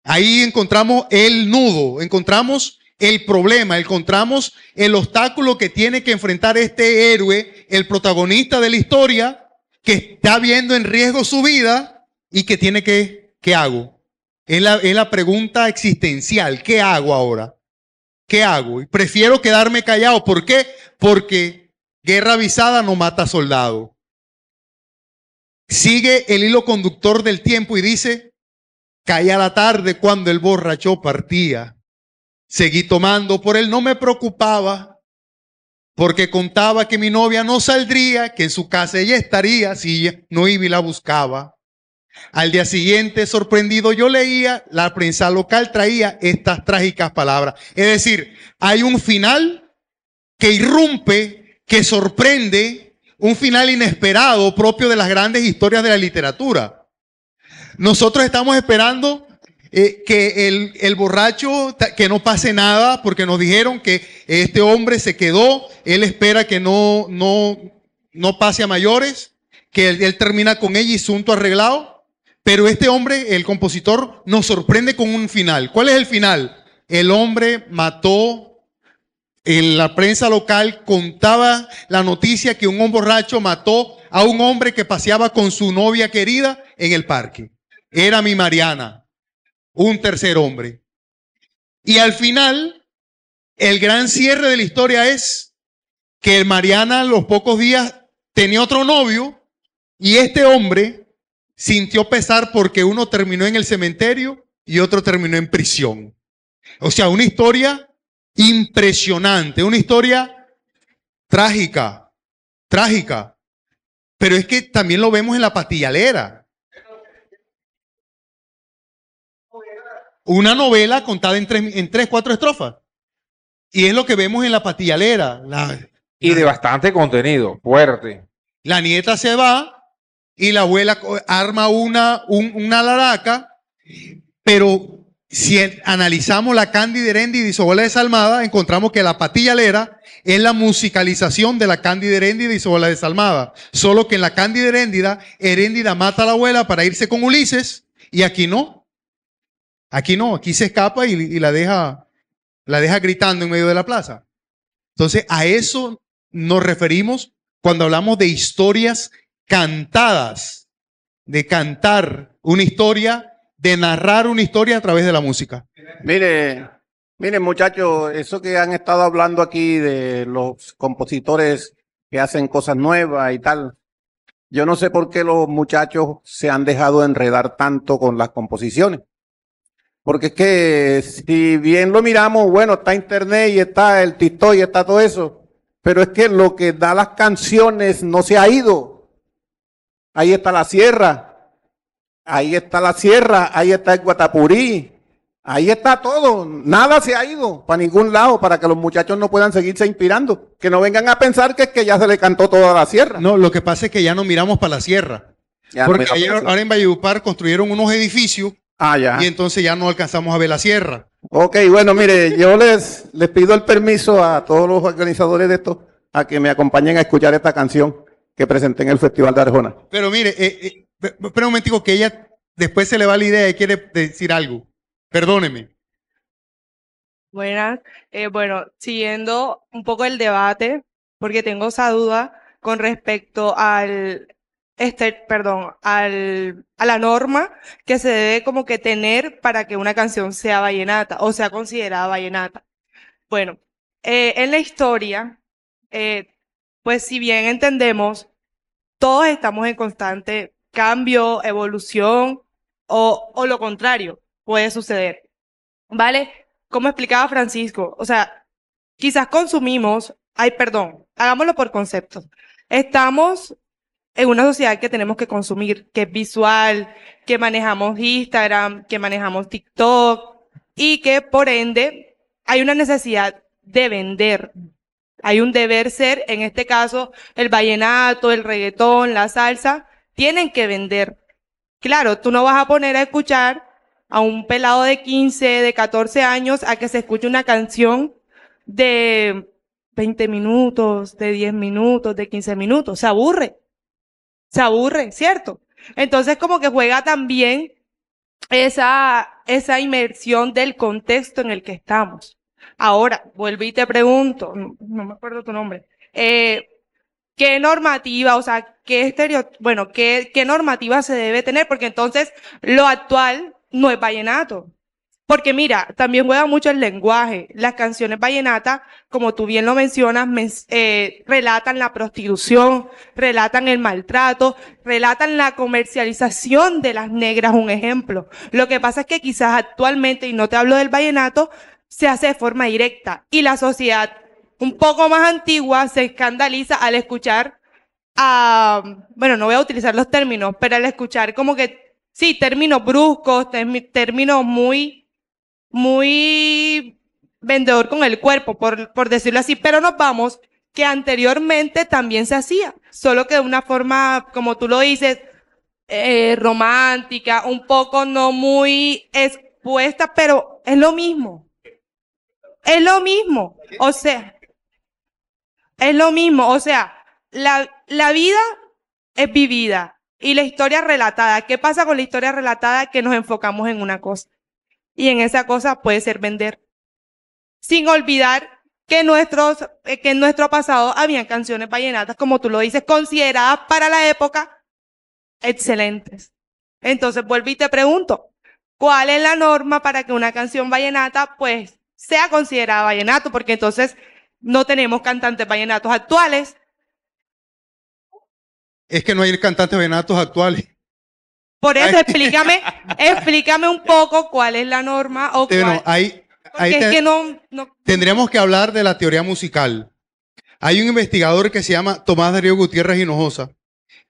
Ahí encontramos el nudo, encontramos el problema, encontramos el obstáculo que tiene que enfrentar este héroe, el protagonista de la historia, que está viendo en riesgo su vida y que tiene que, ¿qué hago? Es la pregunta existencial, ¿qué hago ahora? ¿Qué hago? Y prefiero quedarme callado. ¿Por qué? Porque guerra avisada no mata soldado. Sigue el hilo conductor del tiempo y dice, caía la tarde cuando el borracho partía. Seguí tomando, por él no me preocupaba, porque contaba que mi novia no saldría, que en su casa ella estaría si ella no iba y la buscaba. Al día siguiente, sorprendido, yo leía, la prensa local traía estas trágicas palabras. Es decir, hay un final que irrumpe, que sorprende, un final inesperado propio de las grandes historias de la literatura. Nosotros estamos esperando que el borracho, que no pase nada, porque nos dijeron que este hombre se quedó, él espera que no no pase a mayores, que él termina con ella y asunto arreglado. Pero este hombre, el compositor, nos sorprende con un final. ¿Cuál es el final? El hombre mató. En la prensa local contaba la noticia que un hombre borracho mató a un hombre que paseaba con su novia querida en el parque. Era mi Mariana, un tercer hombre. Y al final, el gran cierre de la historia es que Mariana a los pocos días tenía otro novio y este hombre sintió pesar porque uno terminó en el cementerio y otro terminó en prisión. O sea, una historia impresionante, una historia trágica, trágica. Pero es que también lo vemos en La Pastillalera. Una novela contada en tres, cuatro estrofas. Y es lo que vemos en La Pastillalera. Y de bastante contenido, fuerte. La nieta se va y la abuela arma una laraca, pero si analizamos la Cándida Heréndida y Isobola Desalmada, encontramos que La Pastillalera es la musicalización de la Cándida Heréndida y Isobola Desalmada. Solo que en la Cándida Heréndida mata a la abuela para irse con Ulises y aquí no. Aquí no, aquí se escapa y la deja gritando en medio de la plaza. Entonces, a eso nos referimos cuando hablamos de historias cantadas, de cantar una historia, de narrar una historia a través de la música. Mire, muchachos, eso que han estado hablando aquí de los compositores que hacen cosas nuevas y tal, yo no sé por qué los muchachos se han dejado enredar tanto con las composiciones. Porque es que si bien lo miramos, bueno, está internet y está el TikTok y está todo eso, pero es que lo que da las canciones no se ha ido. Ahí está la sierra. Ahí está la sierra, ahí está el Guatapurí, ahí está todo, nada se ha ido para ningún lado para que los muchachos no puedan seguirse inspirando, que no vengan a pensar que es que ya se le cantó toda la sierra. No, lo que pasa es que ya no miramos para la sierra, porque ahora en Valledupar construyeron unos edificios y entonces ya no alcanzamos a ver la sierra. Ok, bueno, mire, yo les pido el permiso a todos los organizadores de esto a que me acompañen a escuchar esta canción que presenté en el Festival de Arjona. Pero mire, pero un momentico que ella después se le va la idea y quiere decir algo. Perdóneme. Buenas. Bueno, siguiendo un poco el debate, porque tengo esa duda con respecto a la norma que se debe como que tener para que una canción sea vallenata o sea considerada vallenata. Bueno, en la historia, pues si bien entendemos, todos estamos en constante cambio, evolución o lo contrario puede suceder, ¿vale? Como explicaba Francisco, o sea, quizás consumimos, hagámoslo por conceptos. Estamos en una sociedad que tenemos que consumir, que es visual, que manejamos Instagram, que manejamos TikTok y que por ende hay una necesidad de vender. Hay un deber ser, en este caso, el vallenato, el reggaetón, la salsa, tienen que vender. Claro, tú no vas a poner a escuchar a un pelado de 15, de 14 años a que se escuche una canción de 20 minutos, de 10 minutos, de 15 minutos. Se aburre, ¿cierto? Entonces como que juega también esa inmersión del contexto en el que estamos. Ahora, vuelvo y te pregunto, no me acuerdo tu nombre, ¿qué normativa, o sea, qué normativa se debe tener? Porque entonces lo actual no es vallenato. Porque mira, también juega mucho el lenguaje. Las canciones vallenatas, como tú bien lo mencionas, relatan la prostitución, relatan el maltrato, relatan la comercialización de las negras, un ejemplo. Lo que pasa es que quizás actualmente, y no te hablo del vallenato, se hace de forma directa. Y la sociedad un poco más antigua se escandaliza al escuchar bueno, no voy a utilizar los términos, pero al escuchar como que, sí, términos bruscos, términos muy vendedor con el cuerpo, por decirlo así, pero nos vamos que anteriormente también se hacía, solo que de una forma, como tú lo dices, romántica, un poco no muy expuesta, pero es lo mismo. Es lo mismo, o sea, la vida es vivida y la historia relatada. ¿Qué pasa con la historia relatada? Que nos enfocamos en una cosa. Y en esa cosa puede ser vender. Sin olvidar que en nuestro pasado habían canciones vallenatas, como tú lo dices, consideradas para la época excelentes. Entonces vuelvo y te pregunto, ¿cuál es la norma para que una canción vallenata pues sea considerada vallenato? Porque entonces no tenemos cantantes vallenatos actuales. Es que no hay cantantes vallenatos actuales. Por eso explícame un poco cuál es la norma o Bueno, porque es que no tendríamos que hablar de la teoría musical. Hay un investigador que se llama Tomás Darío Gutiérrez Hinojosa,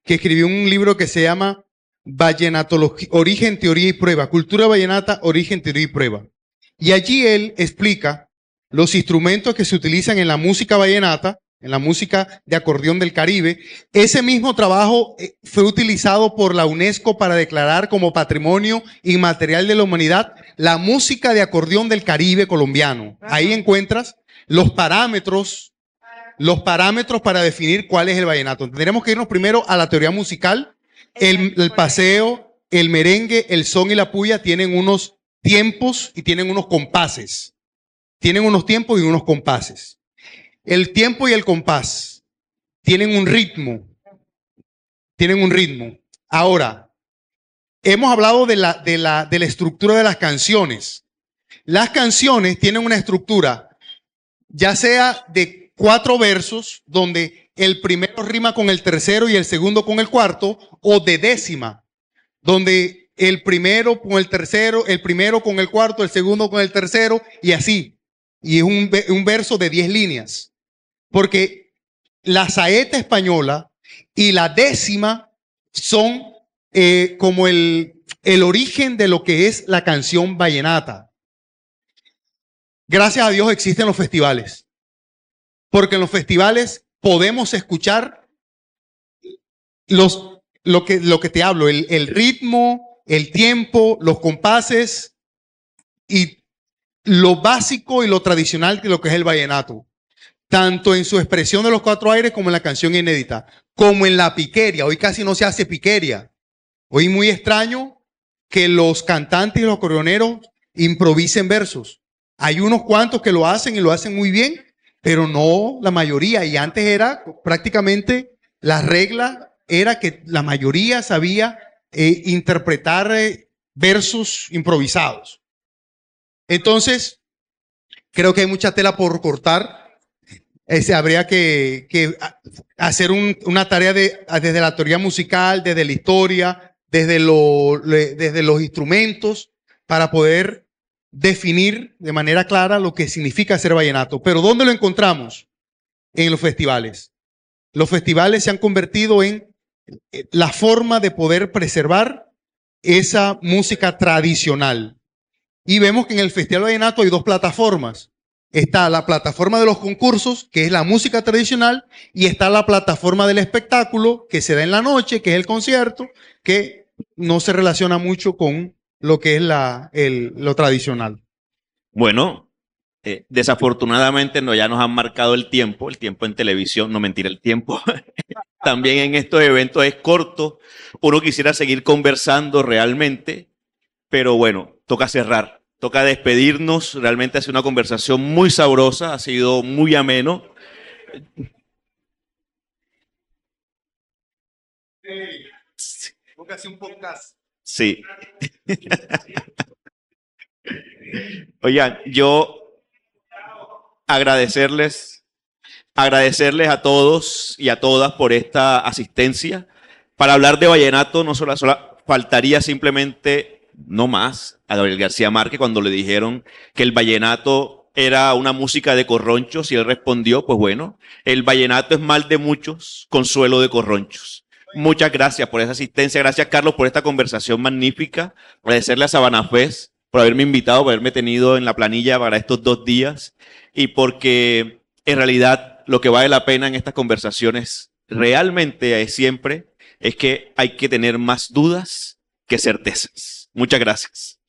que escribió un libro que se llama Vallenatología, Origen, Teoría y Prueba, Cultura Vallenata, Origen, Teoría y Prueba. Y allí él explica los instrumentos que se utilizan en la música vallenata, en la música de acordeón del Caribe. Ese mismo trabajo fue utilizado por la UNESCO para declarar como Patrimonio Inmaterial de la Humanidad la música de acordeón del Caribe colombiano. Ahí encuentras los parámetros para definir cuál es el vallenato. Tendremos que irnos primero a la teoría musical. El paseo, el merengue, el son y la puya tienen unos tiempos y tienen unos compases. Tienen unos tiempos y unos compases. El tiempo y el compás tienen un ritmo. Tienen un ritmo. Ahora, hemos hablado de la estructura de las canciones. Las canciones tienen una estructura, ya sea de 4 versos, donde el primero rima con el tercero y el segundo con el cuarto, o de décima, donde el primero con el tercero, el primero con el cuarto, el segundo con el tercero, y así. Y es un verso de 10 líneas. Porque la saeta española y la décima son como el origen de lo que es la canción vallenata. Gracias a Dios existen los festivales. Porque en los festivales podemos escuchar lo que te hablo, el ritmo, el tiempo, los compases y lo básico y lo tradicional de lo que es el vallenato. Tanto en su expresión de los 4 aires como en la canción inédita, como en la piqueria. Hoy casi no se hace piqueria. Hoy muy extraño que los cantantes y los acordeoneros improvisen versos. Hay unos cuantos que lo hacen y lo hacen muy bien, pero no la mayoría. Y antes era prácticamente la regla, era que la mayoría sabía interpretar versos improvisados. Entonces, creo que hay mucha tela por cortar. Habría que hacer una tarea desde la teoría musical, desde la historia, desde los instrumentos, para poder definir de manera clara lo que significa ser vallenato. Pero ¿dónde lo encontramos? En los festivales. Los festivales se han convertido en la forma de poder preservar esa música tradicional. Y vemos que en el Festival Vallenato hay 2 plataformas. Está la plataforma de los concursos, que es la música tradicional, y está la plataforma del espectáculo, que se da en la noche, que es el concierto, que no se relaciona mucho con lo que es lo tradicional. Bueno, desafortunadamente ya nos han marcado el tiempo en televisión, no mentira, el tiempo también en estos eventos es corto. Uno quisiera seguir conversando realmente, pero bueno, toca cerrar. Toca despedirnos, realmente ha sido una conversación muy sabrosa, ha sido muy ameno. Sí. Oigan, yo agradecerles a todos y a todas por esta asistencia. Para hablar de vallenato, no solo faltaría simplemente, no más, a Gabriel García Márquez cuando le dijeron que el vallenato era una música de corronchos y él respondió, pues bueno, el vallenato es mal de muchos, consuelo de corronchos. Muchas gracias por esa asistencia, gracias Carlos por esta conversación magnífica, agradecerle a Sabana Fest por haberme invitado, por haberme tenido en la planilla para estos 2 días y porque en realidad lo que vale la pena en estas conversaciones realmente es siempre es que hay que tener más dudas que certezas. Muchas gracias.